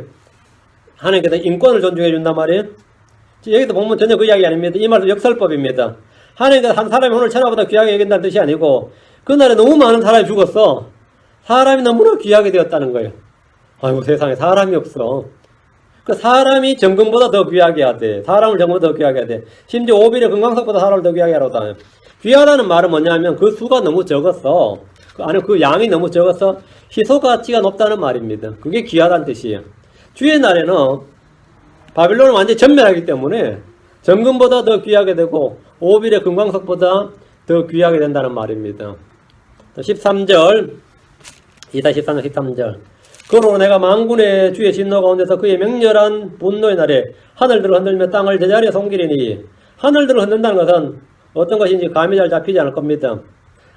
하나님께서 인권을 존중해 준단 말이에요. 여기서 보면 전혀 그 이야기 아닙니다. 이 말은 역설법입니다. 하나님께서 한 사람이 오늘 천하보다 귀하게 여긴다는 뜻이 아니고 그날에 너무 많은 사람이 죽었어. 사람이 너무나 귀하게 되었다는 거예요. 아이고 세상에 사람이 없어. 그 사람이 정금보다 더 귀하게 하되 사람을 정금보다 더 귀하게 하되 심지어 오빌의 금강석보다 사람을 더 귀하게 하려다. 귀하다는 말은 뭐냐면 그 수가 너무 적었어. 아니 그 양이 너무 적어서 희소 가치가 높다는 말입니다. 그게 귀하다는 뜻이에요. 주의 날에는 바빌론은 완전히 전멸하기 때문에 정금보다 더 귀하게 되고 오빌의 금광석보다 더 귀하게 된다는 말입니다. 13절 13절 그러므로 내가 만군의 주의 진노 가운데서 그의 맹렬한 분노의 날에 하늘들을 흔들며 땅을 제자리에 옮기리니 하늘들을 흔든다는 것은 어떤 것인지 감이 잘 잡히지 않을 겁니다.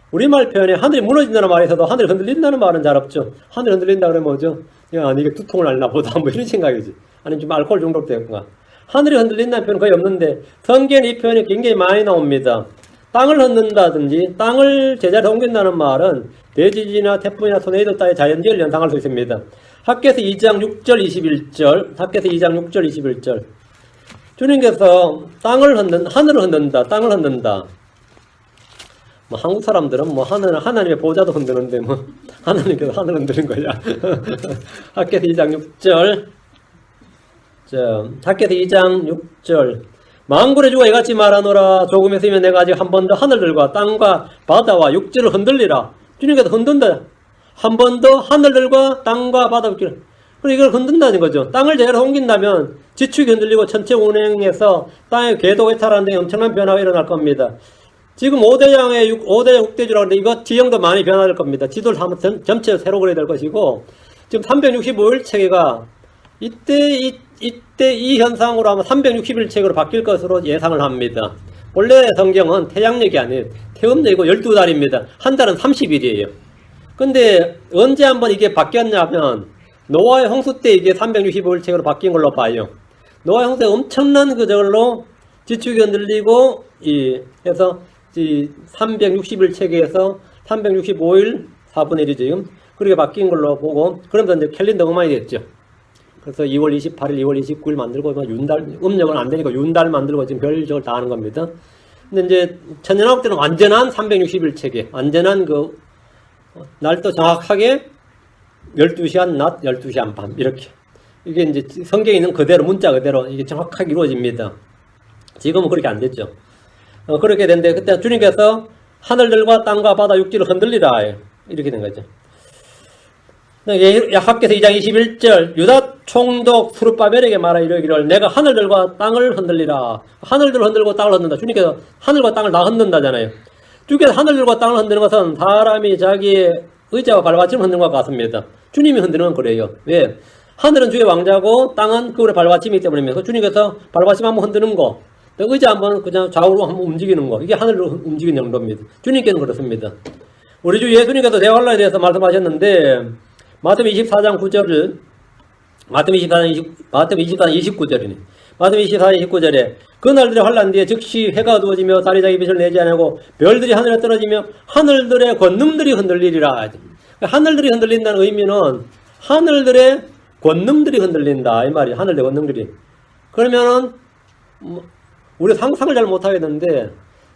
우리말 표현에 하늘이 무너진다는 말에서도 하늘이 흔들린다는 말은 잘 없죠. 하늘이 흔들린다 그러면 뭐죠? 야, 이게 두통을 앓나 보다 뭐 이런 생각이지. 아니면 좀 알코올 중독되었구나. 하늘이 흔들린다는 표현은 거의 없는데 성경에 이 표현이 굉장히 많이 나옵니다. 땅을 흔든다든지 땅을 제자리에 옮긴다는 말은 대지진이나 태풍이나 토네이도 따위 자연재해를 연상할 수 있습니다. 학개서 2장 6절 21절 학개서 2장 6절 21절 주님께서 하늘을 흔든다, 땅을 흔든다. 뭐 한국 사람들은 뭐 하나님의 보좌도 흔드는데 뭐 하나님께서 하늘 흔드는 거야. 학개서 2장 6절. 학개서 2장 6절. 만군의 주가 이같이 말하노라. 조금 있으면 내가 아직 한 번 더 하늘들과 땅과 바다와 육지를 흔들리라. 주님께서 흔든다. 한 번 더 하늘들과 땅과 바다 육지를. 그리고 이걸 흔든다는 거죠. 땅을 제대로 옮긴다면 지축이 흔들리고 전체 운행에서 땅의 궤도 회탈하는 데 엄청난 변화가 일어날 겁니다. 지금 5대양의 5대 6대주라고 하는데 이거 지형도 많이 변화될 겁니다. 지도를 한번 전체 새로 그려야 될 것이고 지금 365일 체계가 이때 이 현상으로 하면 360일 체계로 바뀔 것으로 예상을 합니다. 원래 성경은 태양력이 아니에요. 태음력이고 12달입니다. 한 달은 30일이에요. 근데 언제 한번 이게 바뀌었냐면 노아의 홍수 때 이게 365일 체계로 바뀐 걸로 봐요. 노아의 홍수에 엄청난 그걸로 지축이 흔들리고 해서 360일 체계에서 365일 4분의 1이 지금 그렇게 바뀐 걸로 보고 그러면서 이제 캘린더가 많이 됐죠. 그래서 2월 28일, 2월 29일 만들고 윤달 음력은 안 되니까 윤달 만들고 지금 별저걸 다 하는 겁니다. 근데 이제 천년왕국 때는 완전한 360일 체계, 완전한 그 날도 정확하게 12시간 낮, 12시간 밤 이렇게 이게 이제 성경에 있는 그대로 문자 그대로 이게 정확하게 이루어집니다. 지금은 그렇게 안 됐죠. 그렇게 됐는데 그때 주님께서 하늘들과 땅과 바다 육지를 흔들리라 이렇게 된 거죠. 학개서 2장 21절 유다 총독 스룹바벨에게 말하 이르기를 내가 하늘들과 땅을 흔들리라. 하늘들을 흔들고 땅을 흔든다. 주님께서 하늘과 땅을 다 흔든다잖아요. 주님께서 하늘들과 땅을 흔드는 것은 사람이 자기의 의자와 발받침을 흔드는 것과 같습니다. 주님이 흔드는 건 그래요. 왜? 하늘은 주의 왕자고 땅은 그의 발받침이기 때문입니다. 주님께서 발받침 한번 흔드는 거, 의자 한번 그냥 좌우로 한번 움직이는 거, 이게 하늘로 움직이는 정도입니다. 주님께는 그렇습니다. 우리 주 예수님께서 대환란에 대해서 말씀하셨는데 마태복음 24장 9절을 마태복음 24장 29절이네. 마태복음 24장 29절에 그날들의 환란 뒤에 즉시 해가 어두워지며 달이 자기 빛을 내지 않고 별들이 하늘에 떨어지며 하늘들의 권능들이 흔들리리라. 하늘들이 흔들린다는 의미는 하늘들의 권능들이 흔들린다 이 말이에요. 하늘의 권능들이. 그러면은 우리 상상을 잘 못하겠는데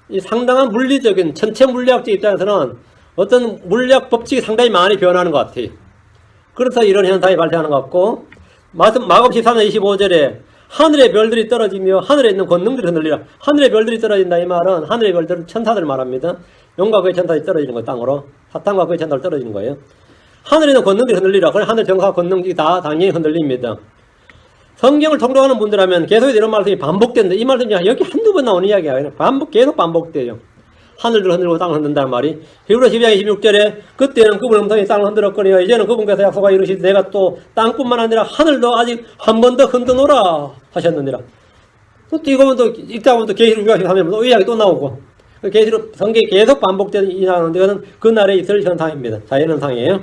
이 상당한 물리적인 전체 물리학적 입장에서는 어떤 물리학 법칙이 상당히 많이 변하는 것 같아요. 그래서 이런 현상이 발생하는 것 같고 마가복음 14장 25절에 하늘의 별들이 떨어지며 하늘에 있는 권능들이 흔들리라. 하늘의 별들이 떨어진다 이 말은 하늘의 별들은 천사들 말합니다. 용과 그의 천사들이 떨어지는 거 땅으로 사탄과 그의 천사들 떨어지는 거예요. 하늘에 있는 권능들이 흔들리라. 그래 하늘 정사 권능이 다 당연히 흔들립니다. 성경을 통독하는 분들하면 계속 이런 말씀이 반복된다. 이 말씀이 여기 한두 번 나오는 이야기야. 그냥 계속 반복돼요. 하늘을 흔들고 땅을 흔든다는 말이. 히브리 12장 26절에 그때는 그분 음성이 땅을 흔들었거니와 이제는 그분께서 약속하여 이르시되 내가 또 땅뿐만 아니라 하늘도 아직 한 번 더 흔드노라 하셨느니라. 또 이거면 또 읽다 보면 또 계시록 6장하면 또 이야기 또 나오고 계시록 성경이 계속 반복되는 이 나오는데 이거는 그날에 있을 현상입니다. 자연현상이에요.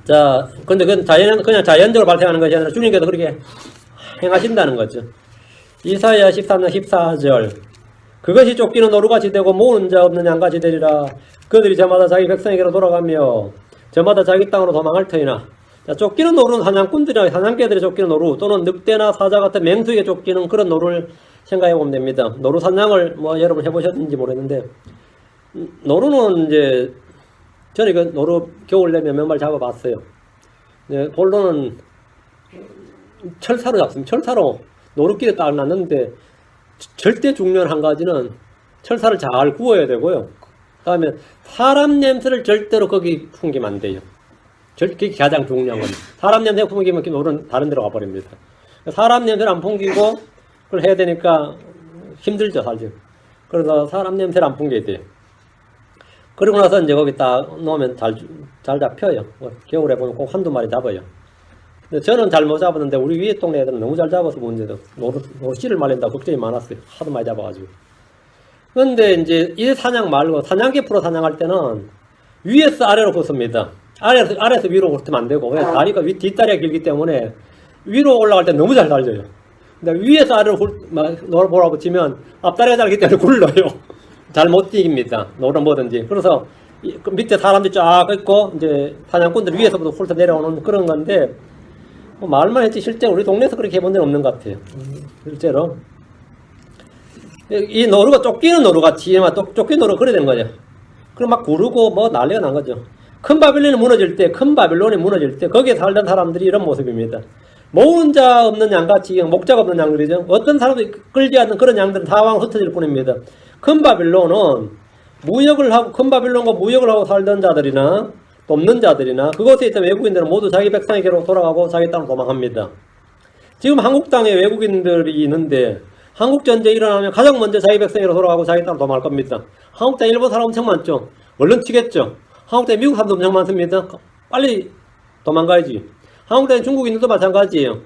자, 근데 그건 그냥 자연적으로 발생하는 것이 아니라 주님께서 그렇게 행하신다는 거죠. 이사야 13장 14절. 그것이 쫓기는 노루같이 되고 모으는 자 없는 양같이 되리라. 그들이 저마다 자기 백성에게로 돌아가며 저마다 자기 땅으로 도망할 터이나. 자, 쫓기는 노루는 사냥꾼들이나 사냥개들이 쫓기는 노루 또는 늑대나 사자 같은 맹수에게 쫓기는 그런 노루를 생각해 보면 됩니다. 노루 사냥을 뭐 여러분 해보셨는지 모르겠는데 노루는 이제 저는 이거 노루 겨울 내면 몇 마리 잡아봤어요. 네, 본론은 철사로 잡습니다. 철사로 노루끼리 딱 놨는데 절대 중요한 한 가지는 철사를 잘 구워야 되고요. 그 다음에 사람 냄새를 절대로 거기 풍기면 안 돼요. 그게 가장 중요한 겁니다. 사람 냄새 풍기면 노루는 다른 데로 가버립니다. 사람 냄새를 안 풍기고 그걸 해야 되니까 힘들죠, 사실. 그래서 사람 냄새를 안 풍겨야 돼요. 그리고 나서 이제 거기 딱 놓으면 잘 잡혀요. 겨울에 보면 꼭 한두 마리 잡아요. 근데 저는 잘 못 잡았는데 우리 위에 동네 애들은 너무 잘 잡아서 문제도 노루 씨를 말린다고 걱정이 많았어요. 하도 많이 잡아가지고. 근데 이제 이 사냥 말고 사냥개 프로 사냥할 때는 위에서 아래로 걷습니다. 아래에서 위로 걷으면 안 되고 다리가 뒷다리가 길기 때문에 위로 올라갈 때 너무 잘 달려요. 근데 위에서 아래로 노라보라고 치면 앞다리가 달기 때문에 굴러요. 잘 못 뛰깁니다. 노란 뭐든지. 그래서 그 밑에 사람들이 쫙 있고 이제 사냥꾼들 위에서부터 훑어 내려오는 그런 건데 뭐 말만 했지 실제 우리 동네에서 그렇게 해본 데는 없는 것 같아요. 실제로 이 노루가 쫓기는 노루같이 쫓기는 노루가 그래야 되는 거죠. 그럼 막 구르고 뭐 난리가 난 거죠. 큰 바빌론이 무너질 때 거기에 살던 사람들이 이런 모습입니다. 모은 자 없는 양같이 목자가 없는 양들이죠. 어떤 사람들이 끌지 않는 그런 양들은 사방 흩어질 뿐입니다. 큰 바빌론은 큰 바빌론과 무역을 하고 살던 자들이나 돕는 자들이나 그곳에 있던 외국인들은 모두 자기 백성에게로 돌아가고 자기 땅으로 도망합니다. 지금 한국 땅에 외국인들이 있는데 한국 전쟁이 일어나면 가장 먼저 자기 백성에게로 돌아가고 자기 땅으로 도망할 겁니다. 한국 땅에 일본 사람 엄청 많죠. 얼른 튀겠죠. 한국 땅에 미국 사람도 엄청 많습니다. 빨리 도망가야지. 한국 땅에 중국인들도 마찬가지예요.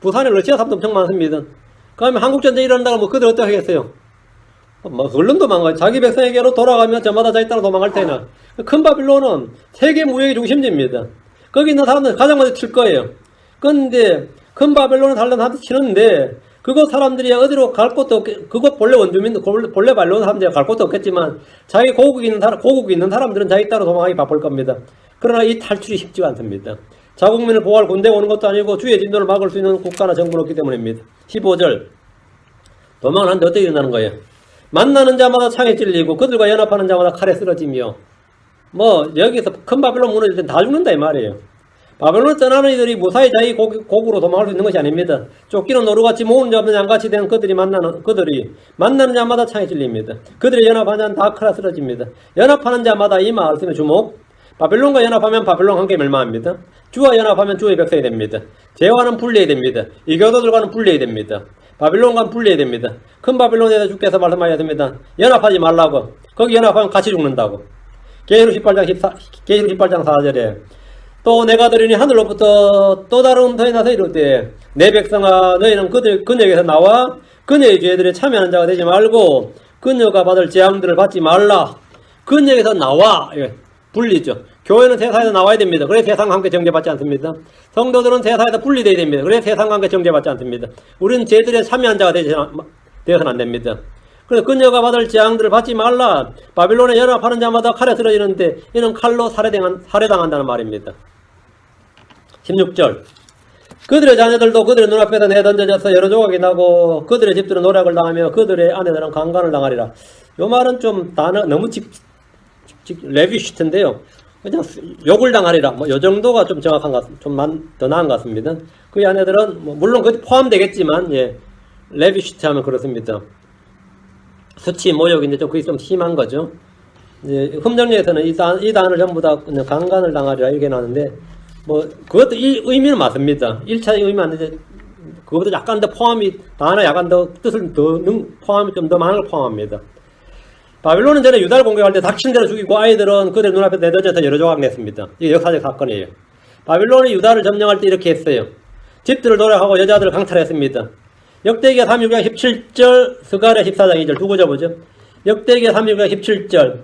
부산에 러시아 사람도 엄청 많습니다. 그러면 한국 전쟁이 일어난다고 뭐 그들 어떻게 하겠어요? 뭐 얼른 도망가요. 자기 백성에게로 돌아가면 저마다 자기 땅으로 도망갈 테나. 큰 바빌론은 세계 무역의 중심지입니다. 거기 있는 사람들은 가장 먼저 칠 거예요. 그런데 큰 바빌론을 달려는 사람들 치는데 그곳 사람들이 어디로 갈 곳도 없겠, 그곳 본래 원주민, 본래 바빌론 사람들이 갈 곳도 없겠지만 자기 고국이 있는 사람들은 자기 땅으로 도망가기 바쁠 겁니다. 그러나 이 탈출이 쉽지가 않습니다. 자국민을 보호할 군대가 오는 것도 아니고 주의 진도를 막을 수 있는 국가나 정부는 없기 때문입니다. 15절 도망을 하는데 어떻게 일어나는 거예요? 만나는 자마다 창에 찔리고 그들과 연합하는 자마다 칼에 쓰러지며 뭐 여기서 큰 바빌론 무너질 땐 다 죽는다 이 말이에요. 바벨론을 떠나는 이들이 무사히 자기 고국으로 도망갈 수 있는 것이 아닙니다. 쫓기는 노루같이 모으는 자 없는 양같이 된 그들이 만나는 자마다 창에 찔립니다. 그들이 연합하는 자는 다 칼에 쓰러집니다. 연합하는 자마다 이 말씀의 주목. 바벨론과 연합하면 바벨론 함께 멸망합니다. 주와 연합하면 주의 백성이 됩니다. 죄와는 분리해야 됩니다. 이교도들과는 분리해야 됩니다. 바빌론과는 분리해야 됩니다. 큰 바빌론에 대해서 주께서 말씀하셔야 됩니다. 연합하지 말라고. 거기 연합하면 같이 죽는다고. 계시록 18장 4절에 또 내가 들으니 하늘로부터 또 다른 음성이 나서 이르되 내 백성아 너희는 그녀에게서 나와 그녀의 죄들에 참여하는 자가 되지 말고 그녀가 받을 재앙들을 받지 말라. 그녀에게서 나와. 분리죠. 교회는 세상에서 나와야 됩니다. 그래 세상과 함께 정죄받지 않습니다. 성도들은 세상에서 분리되어야 됩니다. 그래 세상과 함께 정죄받지 않습니다. 우리는 죄들에 참여한 자가 되어서는 안 됩니다. 그래서 그녀가 받을 재앙들을 받지 말라. 바빌론에 연합하는 자마다 칼에 쓰러지는데 이는 칼로 살해당한다는 말입니다. 16절 그들의 자녀들도 그들의 눈앞에서 내던져져서 여러 조각이 나고 그들의 집들은 노략을 당하며 그들의 아내들은 강간을 당하리라. 요 말은 좀 너무 레비시트인데요. 그냥 욕을 당하리라. 뭐 요 정도가 좀 정확한 것 같습니다. 좀 더 나은 것 같습니다. 그 아내들은 뭐 물론 그것도 포함되겠지만 레비시트 하면 그렇습니다. 수치 모욕인데 그게 좀 심한 거죠. 흠정리에서는 이 단어를 전부 다 그냥 강간을 당하리라 이렇게 나왔는데 뭐 그것도 이 의미는 맞습니다. 1차 의미 맞는데 그것보다 약간 더 포함이, 단어 약간 더 뜻을 포함이 좀 더 많은 걸 포함합니다. 바빌론은 전에 유다를 공격할 때 닥친 대로 죽이고 아이들은 그들 눈앞에 내던져서 여러 조각 냈습니다. 이게 역사적 사건이에요. 바빌론이 유다를 점령할 때 이렇게 했어요. 집들을 도략하고 여자들을 강탈했습니다. 역대기가 36장 17절, 스가랴 14장 2절 두 구절 보죠. 역대기가 36장 17절.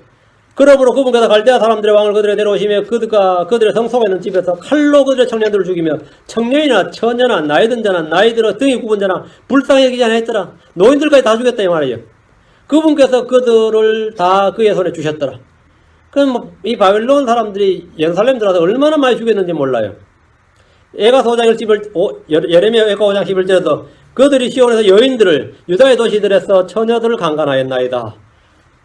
그러므로 그분께서 갈대아 사람들의 왕을 그들에 데려오시며 그들의 성 속에 있는 집에서 칼로 그들의 청년들을 죽이며 청년이나 처녀나 나이 든 자나 나이 들어 등이 굽은 자나 불쌍히 여기지 않았더라. 노인들까지 다 죽였다 이 말이에요. 그분께서 그들을 다 그의 손에 주셨더라. 그럼 이 바빌론 사람들이 예루살렘 들어와서 얼마나 많이 죽였는지 몰라요. 예레미야 5장 11절에서 그들이 시온에서 여인들을 유다의 도시들에서 처녀들을 강간하였나이다.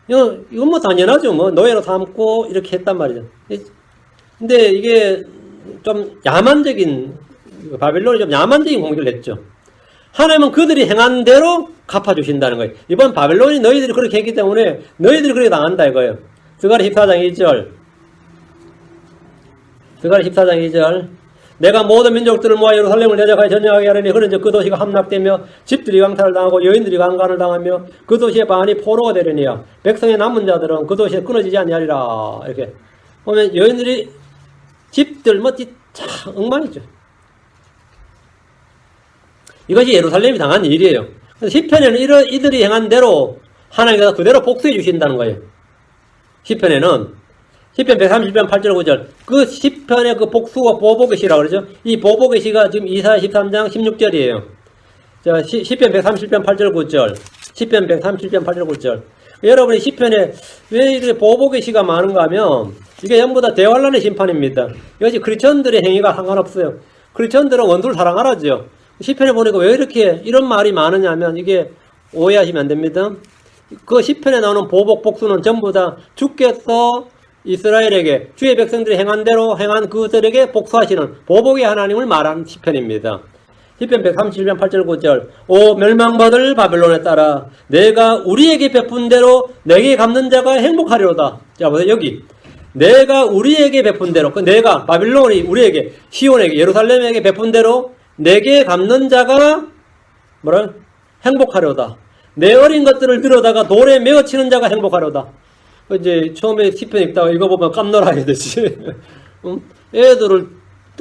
이건 뭐 당연하죠. 뭐 노예로 삼고 이렇게 했단 말이죠. 근데 이게 좀 야만적인, 바빌론이 좀 야만적인 공격을 했죠. 하나님은 그들이 행한 대로 갚아주신다는 거예요. 이번 바빌론이 너희들이 그렇게 했기 때문에 너희들이 그렇게 당한다 이거예요. 스가랴 14장 2절. 스가랴 14장 2절. 내가 모든 민족들을 모아 예루살렘을 대적하여 전쟁하게 하려니 그런즉 그 도시가 함락되며 집들이 강탈을 당하고 여인들이 강간을 당하며 그 도시의 반이 포로가 되려니와 백성의 남은 자들은 그 도시에 끊어지지 아니하리라. 이렇게 보면 여인들이 집들 참 엉망이죠. 이것이 예루살렘이 당한 일이에요. 시편에는 이들이 행한 대로 하나님께서 그대로 복수해 주신다는 거예요. 시편에는 시편 131편 8절 9절 그 시편의 그 복수와 보복의 시라고 그러죠. 이 보복의 시가 지금 이사야 13장 16절이에요. 자, 시편 137편 8절 9절 시편 137편 8절 9절 여러분이 시편에 왜 이렇게 보복의 시가 많은가 하면 이게 전부 다 대환란의 심판입니다. 이것이 크리스천들의 행위가 상관없어요. 크리스천들은 원수를 사랑하라죠. 시편에 보니까 왜 이렇게 이런 말이 많으냐 하면 이게 오해하시면 안 됩니다. 그 시편에 나오는 보복 복수는 전부 다 주께서 이스라엘에게 주의 백성들이 행한 대로 행한 그들에게 복수하시는 보복의 하나님을 말하는 시편입니다. 시편 137편 8절 9절 오 멸망받을 바벨론에 따라 내가 우리에게 베푼 대로 내게 갚는 자가 행복하리로다. 자 보세요. 여기 내가 우리에게 베푼 대로 그 내가 바빌론이 우리에게 시온에게 예루살렘에게 베푼 대로 내게 갚는 자가 뭐라? 행복하려다. 내 어린 것들을 들여다가 돌에 메어치는 자가 행복하려다. 이제 처음에 시편 읽다가 이거 보면 깜놀 하겠듯이 애들을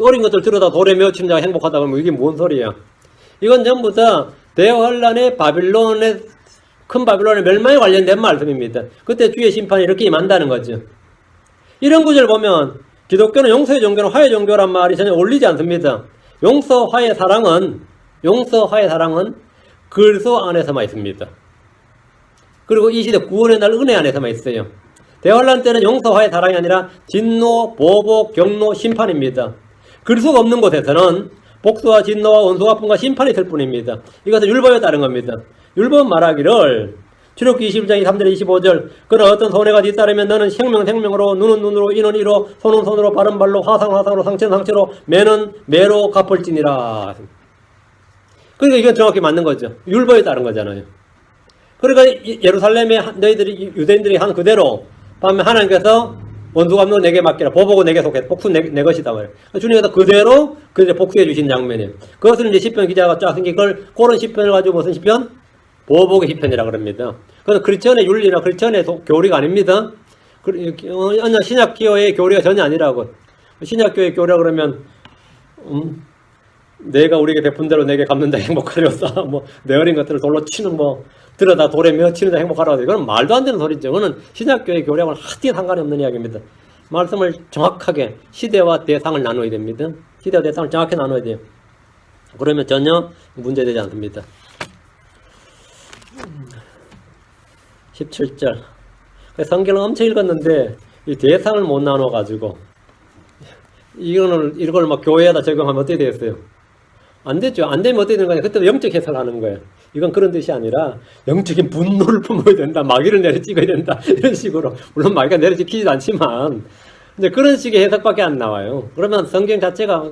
어린 것들 들여다 돌에 메어치는 자가 행복하다 그러면 이게 뭔 소리야? 이건 전부 다 대환란의 바빌론의 큰 바빌론의 멸망에 관련된 말씀입니다. 그때 주의 심판이 이렇게 임한다는 거죠. 이런 구절 보면 기독교는 용서의 종교는 화해 종교란 말이 전혀 어울리지 않습니다. 용서, 화해, 사랑은 그리스도 안에서만 있습니다. 그리고 이 시대 구원의 날 은혜 안에서만 있어요. 대환란 때는 용서, 화해, 사랑이 아니라 진노, 보복, 경노, 심판입니다. 그리스도가 없는 곳에서는 복수와 진노와 원수 갚음과 심판이 있을 뿐입니다. 이것은 율법에 따른 겁니다. 율법은 말하기를 출애굽기 21장 3절 25절 그러나 어떤 손해가 뒤따르면 너는 생명으로 눈은 눈으로 이는 이로 손은 손으로 발은 발로 화상으로 상처는 상처로 매는 매로 갚을지니라. 그러니까 이건 정확히 맞는 거죠. 율법에 따른 거잖아요. 그러니까 예루살렘에 너희들이 유대인들이 한 그대로 밤에 하나님께서 원수 갚는 내게 맡기라. 보복은 내게 속해. 복수는 내 것이다 말이에요. 주님께서 그대로 복수해 주신 장면이에요. 그것을 이제 시편 기자가 쫙 생긴 걸 그런 시편을 가지고 무슨 시편? 보복의 시편이라 그럽니다. 그건 크리스천의 윤리나 크리스천의 교리가 아닙니다. 신약교회의 교리가 전혀 아니라고. 신약교회의 교리라 그러면 내가 우리에게 베푼 대로 내게 갚는 자 행복하리로다. 내 어린 것들을 돌로 치는 들여다 돌에 메어치는 자 행복하리로다. 이건 말도 안 되는 소리죠. 이거는 신약교회의 교리하고는 하나도 상관이 없는 이야기입니다. 말씀을 정확하게 시대와 대상을 나눠야 됩니다. 시대와 대상을 정확히 나눠야 돼요. 그러면 전혀 문제되지 않습니다. 17절 성경을 엄청 읽었는데 이 대상을 못 나눠가지고 이걸 막 교회에다 적용하면 어떻게 되겠어요? 안 되죠. 안 되면 어떻게 되는 거냐? 그때 영적 해석을 하는 거예요. 이건 그런 뜻이 아니라 영적인 분노를 품어야 된다. 마귀를 내려찍어야 된다. 이런 식으로. 물론 마귀가 내려찍히지도 않지만 이제 그런 식의 해석밖에 안 나와요. 그러면 성경 자체가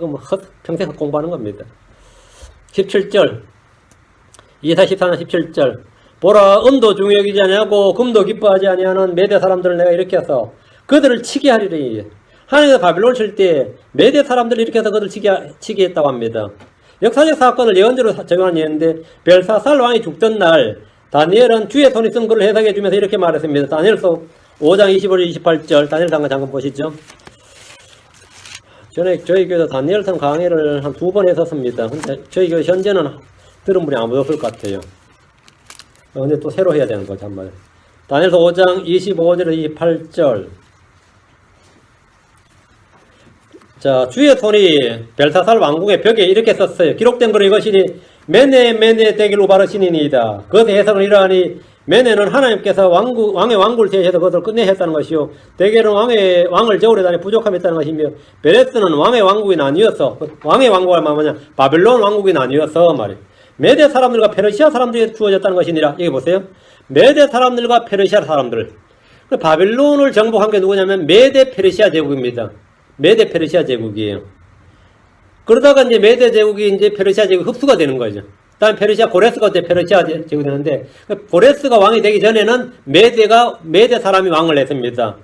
평생 공부하는 겁니다. 17절 이사 14장 17절 보라 은도 중히 여기지 아니하고 금도 기뻐하지 아니하는 메대 사람들을 내가 이렇게 해서 그들을 치게 하리니 하나님께서 바빌론을 칠 때 메대 사람들을 이렇게 해서 그들을 치게 했다고 합니다. 역사적 사건을 예언대로 적용한 예인데 벨사살 왕이 죽던 날 다니엘은 주의 손이 쓴 글을 해석해 주면서 이렇게 말했습니다. 다니엘서 5장 25절 28절 다니엘서 잠깐 보시죠. 전에 저희 교회도 다니엘서 강의를 한 2번 했었습니다. 근데 저희 교회 현재는 들은 분이 아무도 없을 것 같아요. 근데 또 새로 해야 되는 거죠, 한번. 다니엘서 5장 25절 28절. 자, 주의 손이 벨사살 왕궁의 벽에 이렇게 썼어요. 기록된 글은 이것이니 메네 대길로 바르시니이다. 그것의 해석은 이러하니 메네는 하나님께서 왕의 왕국을 제시해서 그것을 끝내 했다는 것이요. 대개는 왕을 저울에다니 부족함이 있다는 것이며 베레스는 왕의 왕국이 나뉘어서 왕의 왕국이 뭐냐 바빌론 왕국이 나뉘어서 말이에요. 메대 사람들과 페르시아 사람들에게 주어졌다는 것이니라. 여기 보세요. 메대 사람들과 페르시아 사람들. 바빌론을 정복한 게 누구냐면 메대 페르시아 제국입니다. 메대 페르시아 제국이에요. 그러다가 이제 메대 제국이 이제 페르시아 제국 흡수가 되는 거죠. 다음 페르시아 고레스가 이제 페르시아 제국이 되는데 고레스가 왕이 되기 전에는 메대 사람이 왕을 했습니다.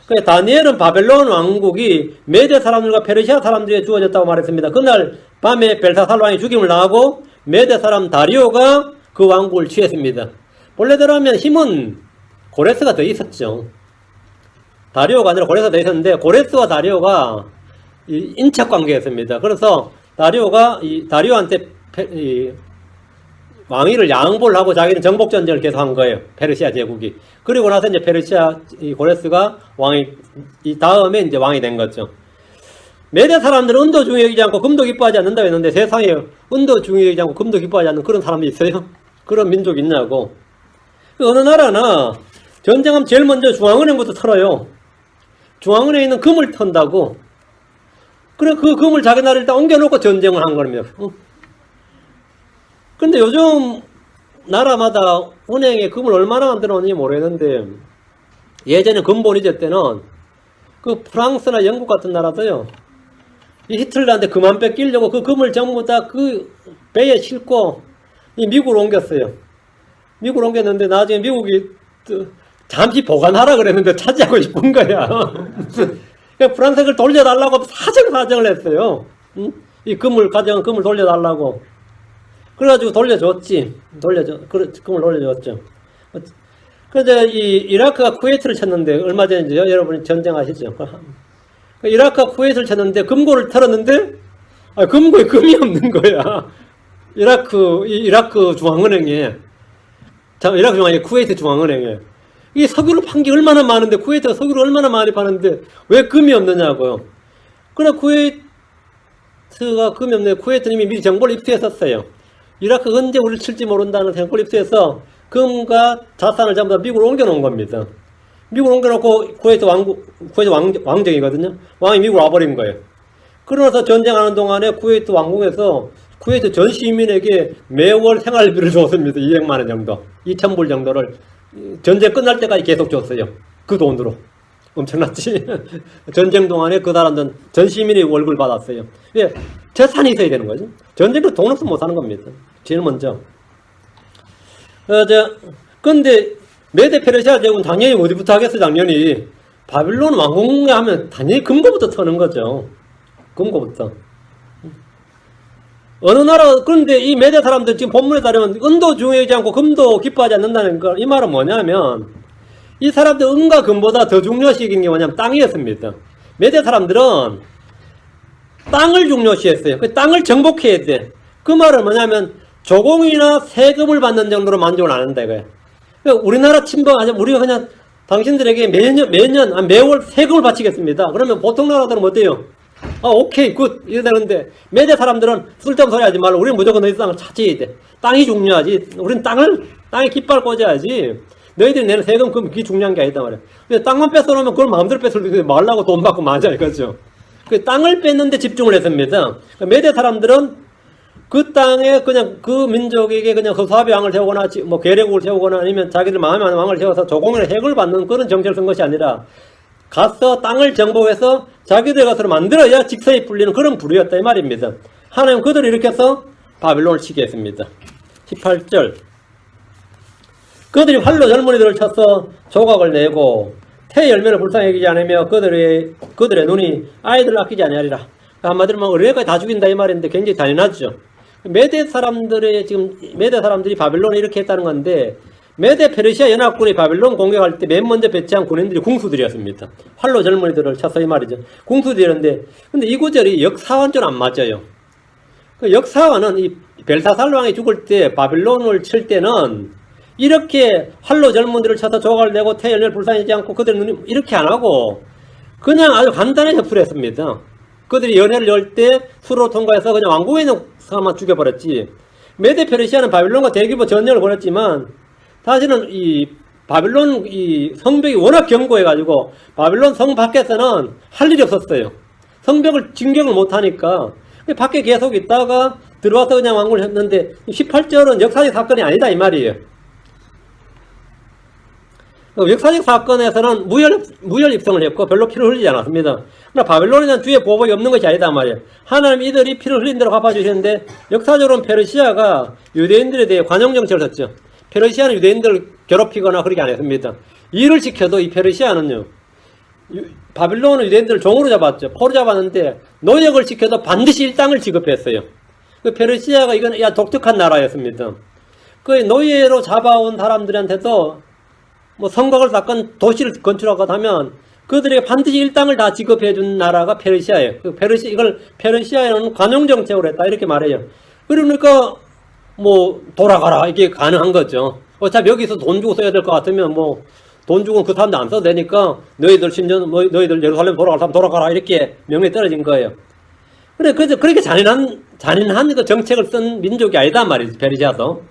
그래서 다니엘은 바벨론 왕국이 메대 사람들과 페르시아 사람들에게 주어졌다고 말했습니다. 그날 밤에 벨사살 왕이 죽임을 당하고 메대 사람 다리오가 그 왕국을 취했습니다. 본래대로 하면 힘은 고레스가 더 있었죠. 다리오가 아니라 고레스가 더 있었는데 고레스와 다리오가 인척 관계였습니다. 그래서 다리오가 다리오한테 왕위를 양보를 하고 자기는 정복 전쟁을 계속한 거예요. 페르시아 제국이. 그리고 나서 이제 페르시아 고레스가 이 다음에 이제 왕이 된 거죠. 메대 사람들은 은도 중에 여기지 않고 금도 기뻐하지 않는다고 했는데 세상에 은도 중에 여기지 않고 금도 기뻐하지 않는 그런 사람이 있어요? 그런 민족이 있냐고. 어느 나라나 전쟁하면 제일 먼저 중앙은행부터 털어요. 중앙은행에 있는 금을 턴다고. 그래 그 금을 자기 나라를 일단 옮겨놓고 전쟁을 한 겁니다. 근데 요즘 나라마다 은행에 금을 얼마나 만들어 놓는지 모르겠는데 예전에 근본이제 때는 그 프랑스나 영국 같은 나라도요. 이 히틀러한테 금만 뺏기려고 그 금을 전부 다 그 배에 싣고 이 미국으로 옮겼어요. 미국으로 옮겼는데 나중에 미국이 잠시 보관하라 그랬는데 차지하고 싶은 거야. 프랑스가 그걸 돌려달라고 사정을 했어요. 응? 이 금을 돌려달라고. 그래가지고 돌려줬지. 금을 돌려줬죠. 그래서 이라크가 쿠웨이트를 쳤는데, 얼마 전에 여러분이 전쟁하시죠. 이라크가 쿠웨이트를 쳤는데, 금고를 털었는데, 금고에 금이 없는 거야. 이라크 중앙은행에. 이라크 중앙은행에, 쿠웨이트 중앙은행에. 이 석유를 판 게 얼마나 많은데, 쿠웨이트가 석유를 얼마나 많이 파는데, 왜 금이 없느냐고요. 그래, 쿠웨이트가 금이 없는데, 쿠웨이트는 이미 미리 정보를 입수했었어요. 이라크 언제 우리를 칠지 모른다는 정보를 입수해서, 금과 자산을 전부 다 미국으로 옮겨놓은 겁니다. 미국으로 옮겨놓고, 쿠웨이트 왕정이거든요. 왕이 미국으로 와버린 거예요. 그러면서 전쟁하는 동안에 쿠웨이트 왕궁에서, 쿠웨이트 전 시민에게 매월 생활비를 줬습니다. 200만 원 정도. 2,000불 정도를. 전쟁 끝날 때까지 계속 줬어요. 그 돈으로. 엄청났지? 전쟁 동안에 그 사람들은 전 시민이 월급을 받았어요. 예, 재산이 있어야 되는 거죠. 전쟁도 돈 없으면 못 사는 겁니다. 제일 먼저. 근데 메데 페르시아 제국은 당연히 어디부터 하겠어, 당연히. 바빌론 왕궁에 하면 당연히 금고부터 터는 거죠. 금고부터. 어느 나라, 그런데 이 메대 사람들 지금 본문에 따르면 은도 중요하지 않고 금도 기뻐하지 않는다는 거, 이 말은 뭐냐면, 이 사람들 은과 금보다 더 중요시한 게 뭐냐면 땅이었습니다. 메대 사람들은 땅을 중요시했어요. 그 땅을 정복해야 돼. 그 말은 뭐냐면, 조공이나 세금을 받는 정도로 만족을 안 한다, 이거야. 그러니까 우리나라 침범하자면 우리가 그냥 당신들에게 매월 세금을 바치겠습니다. 그러면 보통 나라들은 어때요? 오케이, 굿. 이러는데, 메대 사람들은 쓸데없는 소리 하지 말고, 우리는 무조건 너희 땅을 차지해야 돼. 땅이 중요하지. 우리는 땅에 깃발 꽂아야지. 너희들이 내는 세금, 그게 중요한 게 아니다 말이야. 근데 땅만 뺏어놓으면 그걸 마음대로 뺏을 말라고 돈 받고 맞아, 이거죠. 그 땅을 뺏는데 집중을 했습니다. 메대 사람들은 그 땅에 그냥 그 민족에게 그냥 그 사비 왕을 세우거나, 뭐 계례국을 세우거나 아니면 자기들 마음에 하는 왕을 세워서 조공이나 획을 받는 그런 정책을 쓴 것이 아니라, 가서 땅을 정복해서 자기들 것으로 만들어야 직서에 풀리는 그런 부류였다 이 말입니다. 하나님 그들을 일으켜서 바빌론을 치게 했습니다. 18절. 그들이 활로 젊은이들을 쳐서 조각을 내고 태 열매를 불쌍히 여기지 않으며 그들의 눈이 아이들을 아끼지 아니하리라. 한마디로 막 어린애까지 다 죽인다 이 말인데 굉장히 잔인하죠. 메대 사람들이 바빌론을 이렇게 했다는 건데, 메대 페르시아 연합군이 바빌론 공격할 때 맨 먼저 배치한 군인들이 궁수들이었습니다. 활로 젊은이들을 쳐서 이 말이죠. 궁수들이었는데, 근데 이 구절이 역사와는 좀 안 맞아요. 그 역사와는 이 벨사살 왕이 죽을 때 바빌론을 칠 때는 이렇게 활로 젊은이들을 쳐서 조각을 내고 태연을 불쌍하지 않고 그들 눈이 이렇게 안 하고 그냥 아주 간단하게 협수를 했습니다. 그들이 연회를 열 때 수로 통과해서 그냥 왕궁에 있는 사람만 죽여버렸지. 메데 페르시아는 바빌론과 대규모 전쟁을 벌였지만 사실은 이 바빌론 이 성벽이 워낙 견고해가지고 바빌론 성 밖에서는 할 일이 없었어요. 성벽을 진격을 못하니까 밖에 계속 있다가 들어와서 그냥 왕궁을 했는데 18절은 역사적 사건이 아니다 이 말이에요. 역사적 사건에서는 무혈 입성을 했고 별로 피를 흘리지 않았습니다. 그러나 바빌론에 대한 주의 보복이 없는 것이 아니다 말이에요. 하나님 이들이 피를 흘린 대로 갚아주시는데 역사적으로는 페르시아가 유대인들에 대해 관용 정책을 썼죠. 페르시아는 유대인들을 괴롭히거나 그렇게 안 했습니다. 일을 지켜도 이 페르시아는요, 바빌론은 유대인들을 종으로 잡았죠. 포로 잡았는데 노역을 지켜도 반드시 일당을 지급했어요. 그 페르시아가 이건 독특한 나라였습니다. 그 노예로 잡아온 사람들한테도 뭐 성곽을 쌓건 도시를 건축하거나 하면 그들에게 반드시 일당을 다 지급해 준 나라가 페르시아예요. 이걸 페르시아에는 관용 정책으로 했다 이렇게 말해요. 그러니까 뭐 돌아가라 이게 가능한 거죠. 어차피 여기서 돈 주고 써야 될 것 같으면 뭐 돈 주고 그 사람들 안 써도 되니까 너희들 너희들 예루살렘 돌아갈 사람 돌아가라 이렇게 명령이 떨어진 거예요. 그래서 그렇게 잔인한 그 정책을 쓴 민족이 아니다 말이지 페르시아도.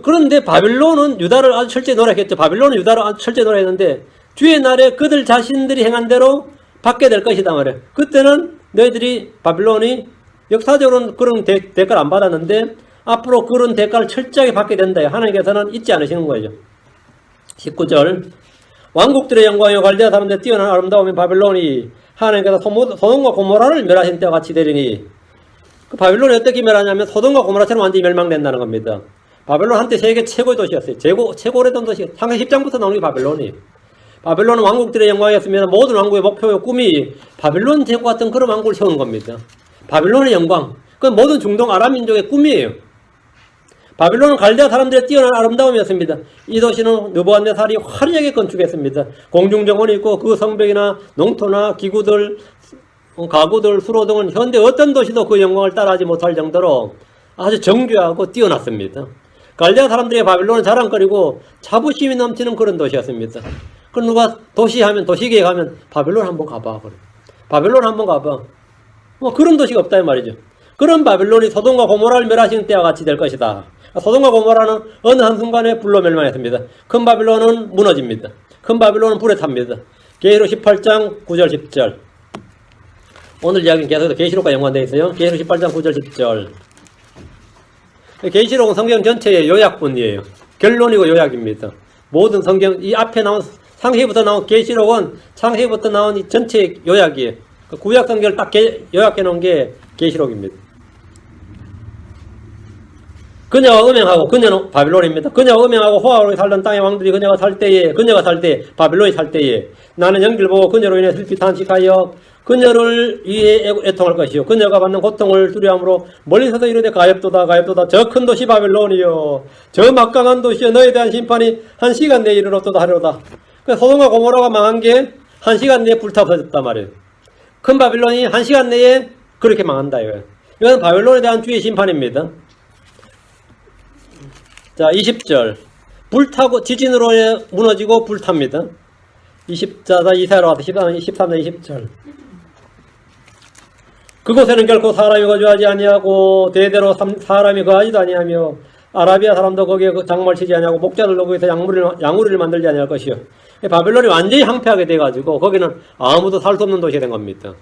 그런데 바빌론은 유다를 아주 철저히 노력했죠. 바빌론은 유다를 아주 철저히 노력했는데 주의 날에 그들 자신들이 행한 대로 받게 될 것이다 말이에요. 그때는 너희들이 바빌론이 역사적으로는 그런 대가를 안 받았는데 앞으로 그런 대가를 철저하게 받게 된다. 하나님께서는 잊지 않으시는 거죠. 19절 왕국들의 영광이요 갈대아 사람들의 뛰어난 아름다움인 바빌론이 하나님께서 소돔과 고모라를 멸하신 때와 같이 되리니, 그 바빌론이 어떻게 멸하냐면 소돔과 고모라처럼 완전히 멸망된다는 겁니다. 바벨론 한때 세계 최고의 도시였어요. 최고 오래된 도시. 창세기 10장부터 나오는 게 바벨론이. 바벨론은 왕국들의 영광이었으면 모든 왕국의 목표와 꿈이 바벨론 제국 같은 그런 왕국을 세우는 겁니다. 바벨론의 영광. 그건 모든 중동 아랍 민족의 꿈이에요. 바벨론은 갈대아 사람들의 뛰어난 아름다움이었습니다. 이 도시는 느부갓네살이 화려하게 건축했습니다. 공중정원이 있고 그 성벽이나 농토나 기구들, 가구들, 수로 등은 현대 어떤 도시도 그 영광을 따라하지 못할 정도로 아주 정교하고 뛰어났습니다. 갈대아 사람들의 바빌론은 자랑거리고 자부심이 넘치는 그런 도시였습니다. 그럼 누가 도시계획 하면 바빌론 한번 가봐. 그래. 바빌론 한번 가봐. 뭐 그런 도시가 없다 이 말이죠. 그런 바빌론이 소돔과 고모라를 멸하시는 때와 같이 될 것이다. 소돔과 고모라는 어느 한순간에 불로 멸망했습니다. 큰 바빌론은 무너집니다. 큰 바빌론은 불에 탑니다. 계시록 18장 9절 10절. 오늘 이야기는 계속해서 계시록과 연관되어 있어요. 계시록 18장 9절 10절. 계시록은 성경 전체의 요약본이에요. 결론이고 요약입니다. 모든 성경, 이 앞에 나온 창세기부터 나온 계시록은 창세기부터 나온 이 전체 요약이에요. 구약 성경을 딱 요약해 놓은 게 계시록입니다. 그녀가 음행하고, 그녀는 바빌론입니다. 그녀가 음행하고 호화로이 살던 땅의 왕들이 그녀가 살 때에 바빌론이 살 때에 나는 연기를 보고 그녀로 인해 슬피 탄식하여 그녀를 위해 애통할 것이요 그녀가 받는 고통을 두려움으로 멀리서도 이르되 가엾도다 가엾도다 저 큰 도시 바빌론이요 저 막강한 도시여 너에 대한 심판이 1시간 내에 이르렀도다 하려다. 소돔과 고모라가 망한 게 1시간 내에 불타 없어졌단 말이에요. 큰 바빌론이 1시간 내에 그렇게 망한다 이거예요. 이건 바빌론에 대한 주의 심판입니다. 자 20절 불타고 지진으로 무너지고 불탑니다. 20자 이사야로 와서 13절 20절 그곳에는 결코 사람이 거주하지 아니하고 대대로 사람이 거하지도 아니하며 아라비아 사람도 거기에 장막을 치지 아니하고 목자들도 거기서 양우리를 만들지 아니할 것이요. 바벨론이 완전히 항폐하게 돼가지고 거기는 아무도 살 수 없는 도시가 된 겁니다.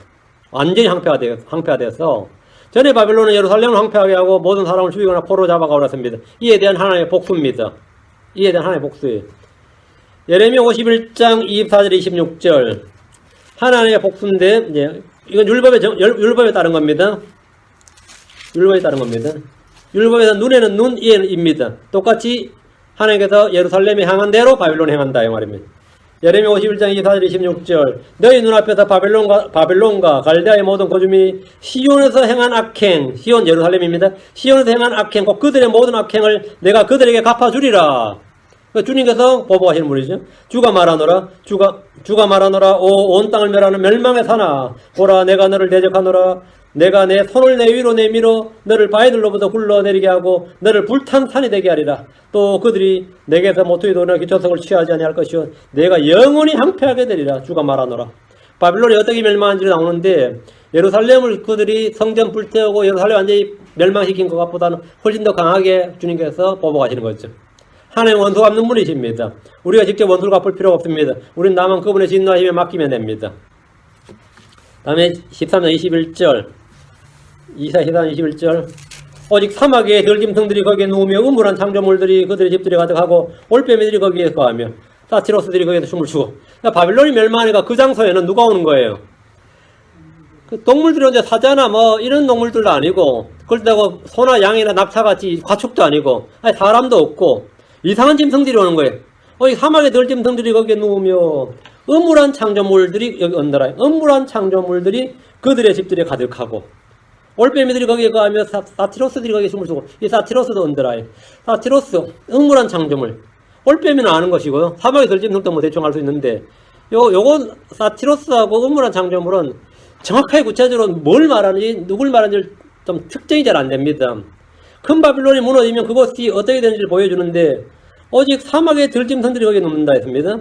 완전히 항폐화돼서 전에 바벨론은 예루살렘을 항폐하게 하고 모든 사람을 죽이거나 포로 잡아가고 그랬습니다. 이에 대한 하나님의 복수입니다. 이에 대한 하나님의 복수예요. 예레미야 51장 24절 26절 하나님의 복수인데 이제 이건 율법에 따른 겁니다. 율법에 따른 겁니다. 율법에서 눈에는 눈, 이에는 입니다. 똑같이 하나님께서 예루살렘에 향한 대로 바빌론에 향한다 이 말입니다. 예레미야 51장 24절 26절 너희 눈앞에서 바벨론과 갈대아의 모든 거주민이 시온에서 행한 악행, 시온 예루살렘입니다. 시온에서 행한 악행, 곧 그들의 모든 악행을 내가 그들에게 갚아주리라. 주님께서 보복하시는 분이죠. 주가 말하노라 온 땅을 멸하는 멸망의 산아 보라 내가 너를 대적하노라. 내가 내 손을 내 위로 내밀어 너를 바위들로부터 굴러내리게 하고 너를 불탄 산이 되게 하리라. 또 그들이 내게서 모퉁이 돌이나 기초석을 취하지 아니할 것이요 내가 영원히 항폐하게 되리라. 주가 말하노라. 바빌론이 어떻게 멸망한지 나오는데 예루살렘을 그들이 성전 불태우고 예루살렘 완전히 멸망시킨 것보다는 훨씬 더 강하게 주님께서 보복하시는 거죠. 하나님 원수 갚는 분이십니다. 우리가 직접 원수를 갚을 필요가 없습니다. 우리는 다만 그분의 진노하심에 맡기면 됩니다. 다음에 13장 21절 이사 13장 21절 오직 사막의 들짐승들이 거기에 누우며 음울한 창조물들이 그들의 집들이 가득하고 올빼미들이 거기에 거하며 사티로스들이 거기에서 춤을 추고. 바빌론이 멸망하니까 그 장소에는 누가 오는 거예요? 그 동물들이 이제 사자나 뭐 이런 동물들도 아니고 그렇다고 소나 양이나 낙타같이 가축도 아니고 아니 사람도 없고 이상한 짐승들이 오는 거예요. 이 사막의 들짐승들이 거기에 누우며 음울한 창조물들이 여기 온더라. 음울한 창조물들이 그들의 집들에 가득하고 올빼미들이 거기에 거하며 사티로스들이 거기에 춤을 추고. 이 사티로스도 온더라. 사티로스 음울한 창조물. 올빼미는 아는 것이고요. 사막의 들짐승도 뭐 대충 알 수 있는데 요건 사티로스하고 음울한 창조물은 정확하게 구체적으로 뭘 말하는지 누굴 말하는지 좀 특정이 잘 안 됩니다. 큰 바빌론이 무너지면 그것이 어떻게 되는지를 보여주는데 오직 사막의 들짐승들이 거기에 눕는다 했습니다.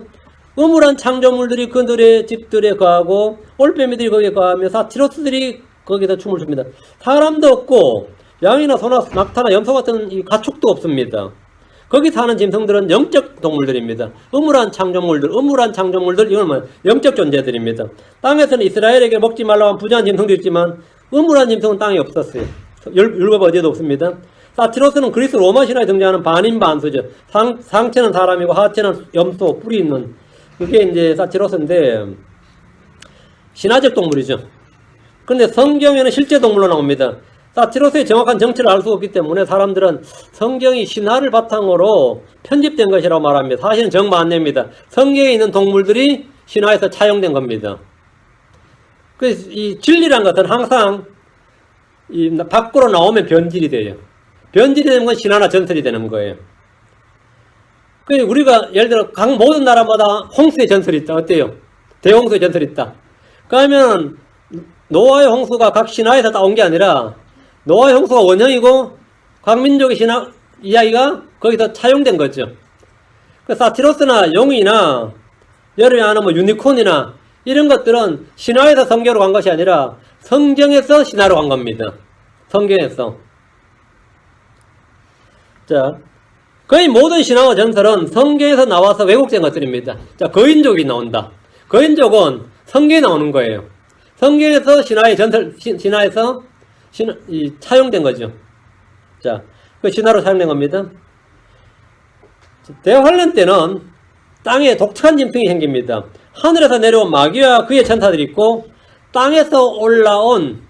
음울한 창조물들이 그들의 집들에 거하고 올빼미들이 거기에 거하며 사티로스들이 거기서 춤을 춥니다. 사람도 없고 양이나 소나 낙타나 염소 같은 이 가축도 없습니다. 거기 사는 짐승들은 영적 동물들입니다. 음울한 창조물들 이건 뭐 영적 존재들입니다. 땅에서는 이스라엘에게 먹지 말라고 한 부자한 짐승도 있지만 음울한 짐승은 땅에 없었어요. 율법 어디에도 없습니다. 사티로스는 그리스 로마 신화에 등장하는 반인반수죠. 상체는 사람이고 하체는 염소, 뿔이 있는 그게 이제 사티로스인데 신화적 동물이죠. 그런데 성경에는 실제 동물로 나옵니다. 사티로스의 정확한 정체를 알 수 없기 때문에 사람들은 성경이 신화를 바탕으로 편집된 것이라고 말합니다. 사실은 정반대입니다. 성경에 있는 동물들이 신화에서 차용된 겁니다. 그래서 이 진리란 것은 항상 이 밖으로 나오면 변질이 돼요. 변질이 되는 건 신화나 전설이 되는 거예요. 그래서 우리가 예를 들어 각 모든 나라마다 홍수의 전설이 있다. 어때요? 대홍수의 전설이 있다. 그러면 노아의 홍수가 각 신화에서 따온 게 아니라 노아의 홍수가 원형이고 각 민족의 신화 이야기가 거기서 차용된 거죠. 그 사티로스나 용이나 여름에 하는 뭐 유니콘이나 이런 것들은 신화에서 성경으로 간 것이 아니라 성경에서 신화로 간 겁니다. 성경에서. 자, 거의 모든 신화와 전설은 성경에서 나와서 왜곡된 것들입니다. 자, 거인족이 나온다. 거인족은 성경에 나오는 거예요. 성경에서 신화에서 차용된 거죠. 자, 그 신화로 사용된 겁니다. 대환란 때는 땅에 독특한 짐승이 생깁니다. 하늘에서 내려온 마귀와 그의 천사들이 있고 땅에서 올라온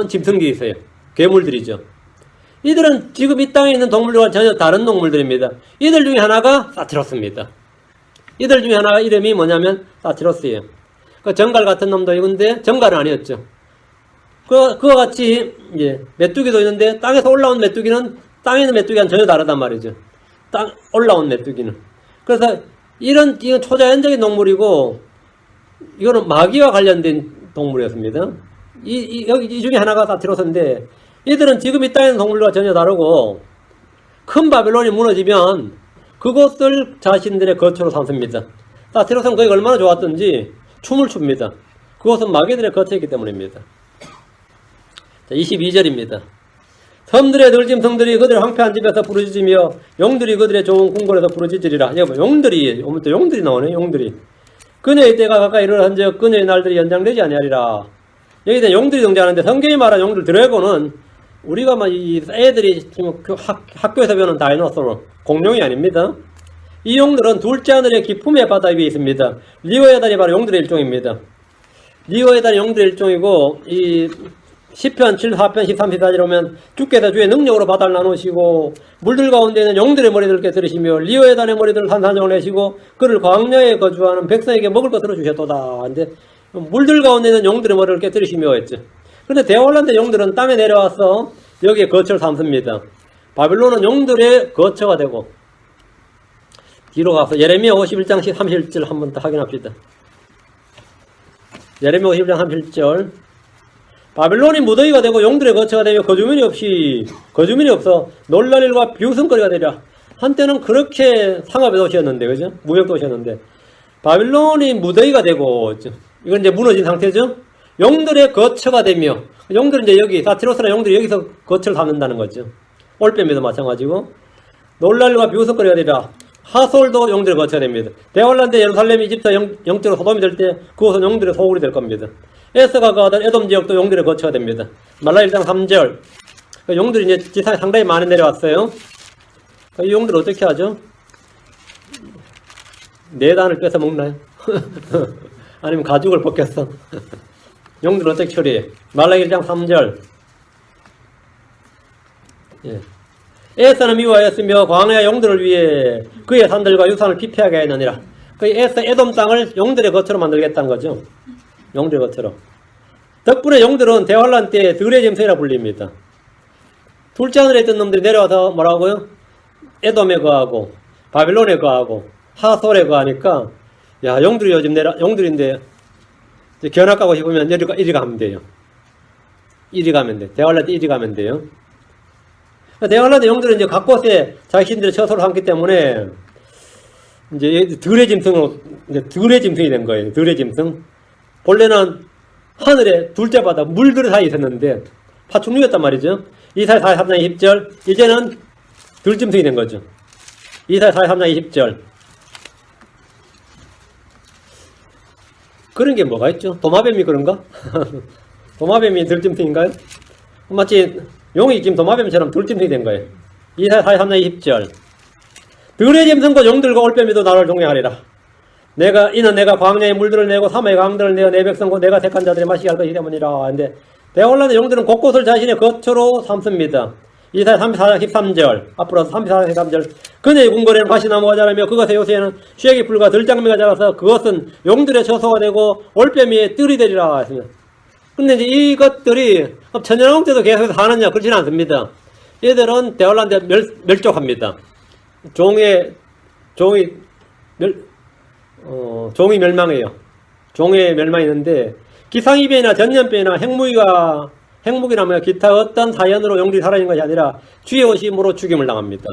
짐승들이 있어요. 괴물들이죠. 이들은 지금 이 땅에 있는 동물들과 전혀 다른 동물들입니다. 이들 중에 하나가 사티로스입니다. 이들 중에 하나가 이름이 뭐냐면 사티로스예요. 그 정갈 같은 놈도 있는데 정갈은 아니었죠. 그와 같이 메뚜기도 있는데 땅에서 올라온 메뚜기는 땅에 있는 메뚜기와는 전혀 다르단 말이죠. 올라온 메뚜기는. 그래서 이건 초자연적인 동물이고 이거는 마귀와 관련된 동물이었습니다. 이 중에 하나가 사티로스인데 이들은 지금 이 땅에 있는 동물과 전혀 다르고 큰 바빌론이 무너지면 그것을 자신들의 거처로 삼습니다. 사티로스는 거기가 얼마나 좋았던지 춤을 춥니다. 그것은 마귀들의 거처이기 때문입니다. 자, 22절입니다. 섬들의 들짐승들이 그들의 황폐한 집에서 부르짖으며 용들이 그들의 좋은 궁궐에서 부르짖으리라. 여기 용들이 나오네. 용들이. 그녀의 때가 가까이 이르러한즉 그녀의 날들이 연장되지 아니하리라. 여기다 용들이 등장하는데 성경이 말한 용들 드래곤은 우리가 막 이 애들이 지금 학교에서 배우는 다이노소로 공룡이 아닙니다. 이 용들은 둘째 하늘의 기품의 바다 위에 있습니다. 리오에단이 바로 용들의 일종입니다. 리오에단이 용들의 일종이고 이 10편, 7, 4편, 13, 14절 오면 주께서 주의 능력으로 바다를 나누시고 물들 가운데는 용들의 머리들을 깨뜨리시며 리오에단의 머리들을 산산정을 내시고 그를 광야에 거주하는 백성에게 먹을 것으로 주셨도다. 근데 물들 가운데는 용들의 머리를 깨뜨리시며 했죠. 그런데 대환란 때 용들은 땅에 내려와서 여기에 거처를 삼습니다. 바빌론은 용들의 거처가 되고 뒤로 가서 예레미야 51장 31절 한번 더 확인합시다. 예레미야 51장 31절 바빌론이 무더기가 되고 용들의 거처가 되며 거주민이 없어 놀랄 일과 비웃음거리가 되리라. 한때는 그렇게 상업의 도시였는데, 그죠? 무역 도시였는데 바빌론이 무더기가 되고 이건 이제 무너진 상태죠. 용들의 거처가 되며 용들은 이제 여기 사티로스나 용들이 여기서 거처를 삼는다는 거죠. 올빼미도 마찬가지고 놀랄 일과 비웃음거리가 되리라. 하솔도 용들의 거처가 됩니다. 대환란 때 예루살렘이 이집트 영적으로 소돔이 될 때 그곳은 용들의 소굴이 될 겁니다. 에스가 가던 에돔 지역도 용들의 거처가 됩니다. 말라 1장 3절 용들이 이제 지상에 상당히 많이 내려왔어요. 이 용들 어떻게 하죠? 내단을 뺏어 먹나요? 아니면 가죽을 벗겼어? 용들 어떻게 처리해? 말라 1장 3절 예. 에서는 미워하였으며 광야 용들을 위해 그의 산들과 유산을 피폐하게 하였느니라. 그 에서 에돔 땅을 용들의 거처로 만들겠다는 거죠. 용들의 거처로. 덕분에 용들은 대환란 때 들의 짐승이라 불립니다. 둘째 하늘에 있던 놈들이 내려와서 뭐라고요? 에돔에 거하고 바빌론에 거하고 하솔에 거하니까 야 용들이 요즘 용들인데 견학 가고 싶으면 이리 가면 돼요. 이리 가면 돼. 대환란 때 이리 가면 돼요. 대환란 때 용들은 이제 각 곳에 자신들의 처소를 삼기 때문에 이제 들의 짐승으로 이제 들의 짐승이 된 거예요. 들의 짐승. 본래는 하늘에 둘째 바다 물들 사이에 있었는데 파충류였단 말이죠. 이사야 43장 20절 이제는 들짐승이 된 거죠. 이사야 43장 20절 그런 게 뭐가 있죠? 도마뱀이 그런가? 도마뱀이 들짐승인가요? 마치 용이 지금 도마뱀처럼 들짐승이 된 거예요. 이사야 43장 20절 들의 짐승과 용들과 올빼미도 나를 동행하리라. 이는 내가 광야의 물들을 내고 사마의 강들을 내어 내 백성과 내가 택한 자들이 마시게 할 것이기 때문이라. 근데 대환란의 용들은 곳곳을 자신의 거처로 삼습니다. 이사야 34장 13절 앞으로 34장 13절 그녀의 궁궐에는 가시나무가 자라며 그것의 요새에는 쇠기 풀과 들장미가 자라서 그것은 용들의 처소가 되고 올빼미의 뜰이 되리라 했습니다. 근데 이제 이것들이 천연왕 때도 계속해서 사느냐 그렇지는 않습니다. 얘들은 대환란 때 멸족합니다. 종이 멸망해요. 종의 멸망이 있는데 기상이변이나 전염병이나 핵무기나 뭐 기타 어떤 사연으로 용들이 살아있는 것이 아니라 주의 오심으로 죽임을 당합니다.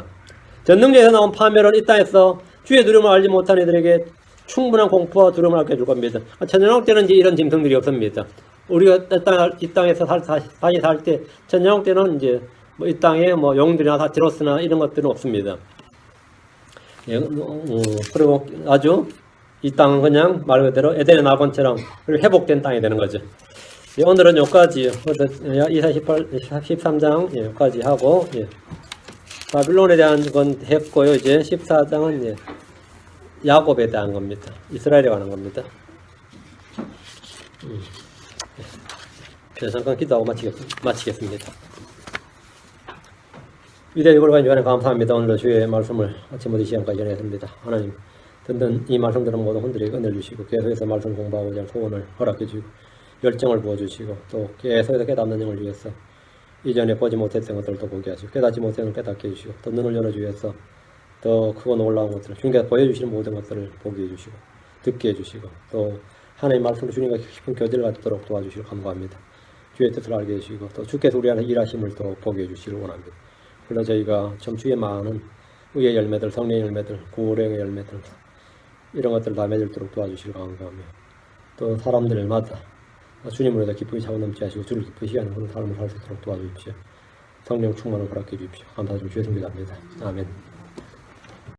전능제에서 나온 파멸은 이 땅에서 주의 두려움을 알지 못한 이들에게 충분한 공포와 두려움을 알게 해줄 겁니다. 천연왕 때는 이제 이런 짐승들이 없습니다. 우리가 이 땅에서 다시 살 때 천연왕 때는 이제 뭐 이 땅에 뭐 용들이나 사티로스나 이런 것들은 없습니다. 예, 그리고 아주 이 땅은 그냥 말 그대로 에덴의 낙원처럼 회복된 땅이 되는 거죠. 예, 오늘은 여기까지요. 이사야 13장 예, 여기까지 하고 예. 바빌론에 대한 건 했고요. 이제 14장은 예, 야곱에 대한 겁니다. 이스라엘에 관한 겁니다. 그래서 잠깐 기도하고 마치겠습니다. 위대한 이걸로 주하나님 감사합니다. 오늘도 주의 말씀을 아침부터 이 시간까지 전했습니다. 하나님 듣는 이 말씀 들은 모든 분들에게 은혜를 주시고 계속해서 말씀 공부하고자 하는 소원을 허락해 주시고 열정을 부어주시고 또 계속해서 깨닫는 영을 위해서 이전에 보지 못했던 것들도 보게 하시고 깨닫지 못했던 것을 깨닫게 해주시고 또 눈을 열어주셔서 더 크고 놀라운 것들을 주님께서 보여주시는 모든 것들을 보게 해주시고 듣게 해주시고 또 하나님의 말씀으로 주님과 깊은 교제를 갖도록 도와주시길 간구합니다. 주의 뜻을 알게 해주시고 또 주께서 우리 안에 일하심을 또 보게 해주시길 원합니다. 그러나 저희가 참 주의 많은 의의 열매들, 성령의 열매들, 구원의 열매들 이런 것들을 다 맺을도록 도와주시길 간구하며 또 사람들마다 주님으로 기쁨이 차고 넘치 하시고 주를 기쁘시게 하는 그런 삶을 살 수 있도록 도와주십시오. 성령 충만을 허락해 주십시오. 감사드리고 주의 성기합니다. 아멘.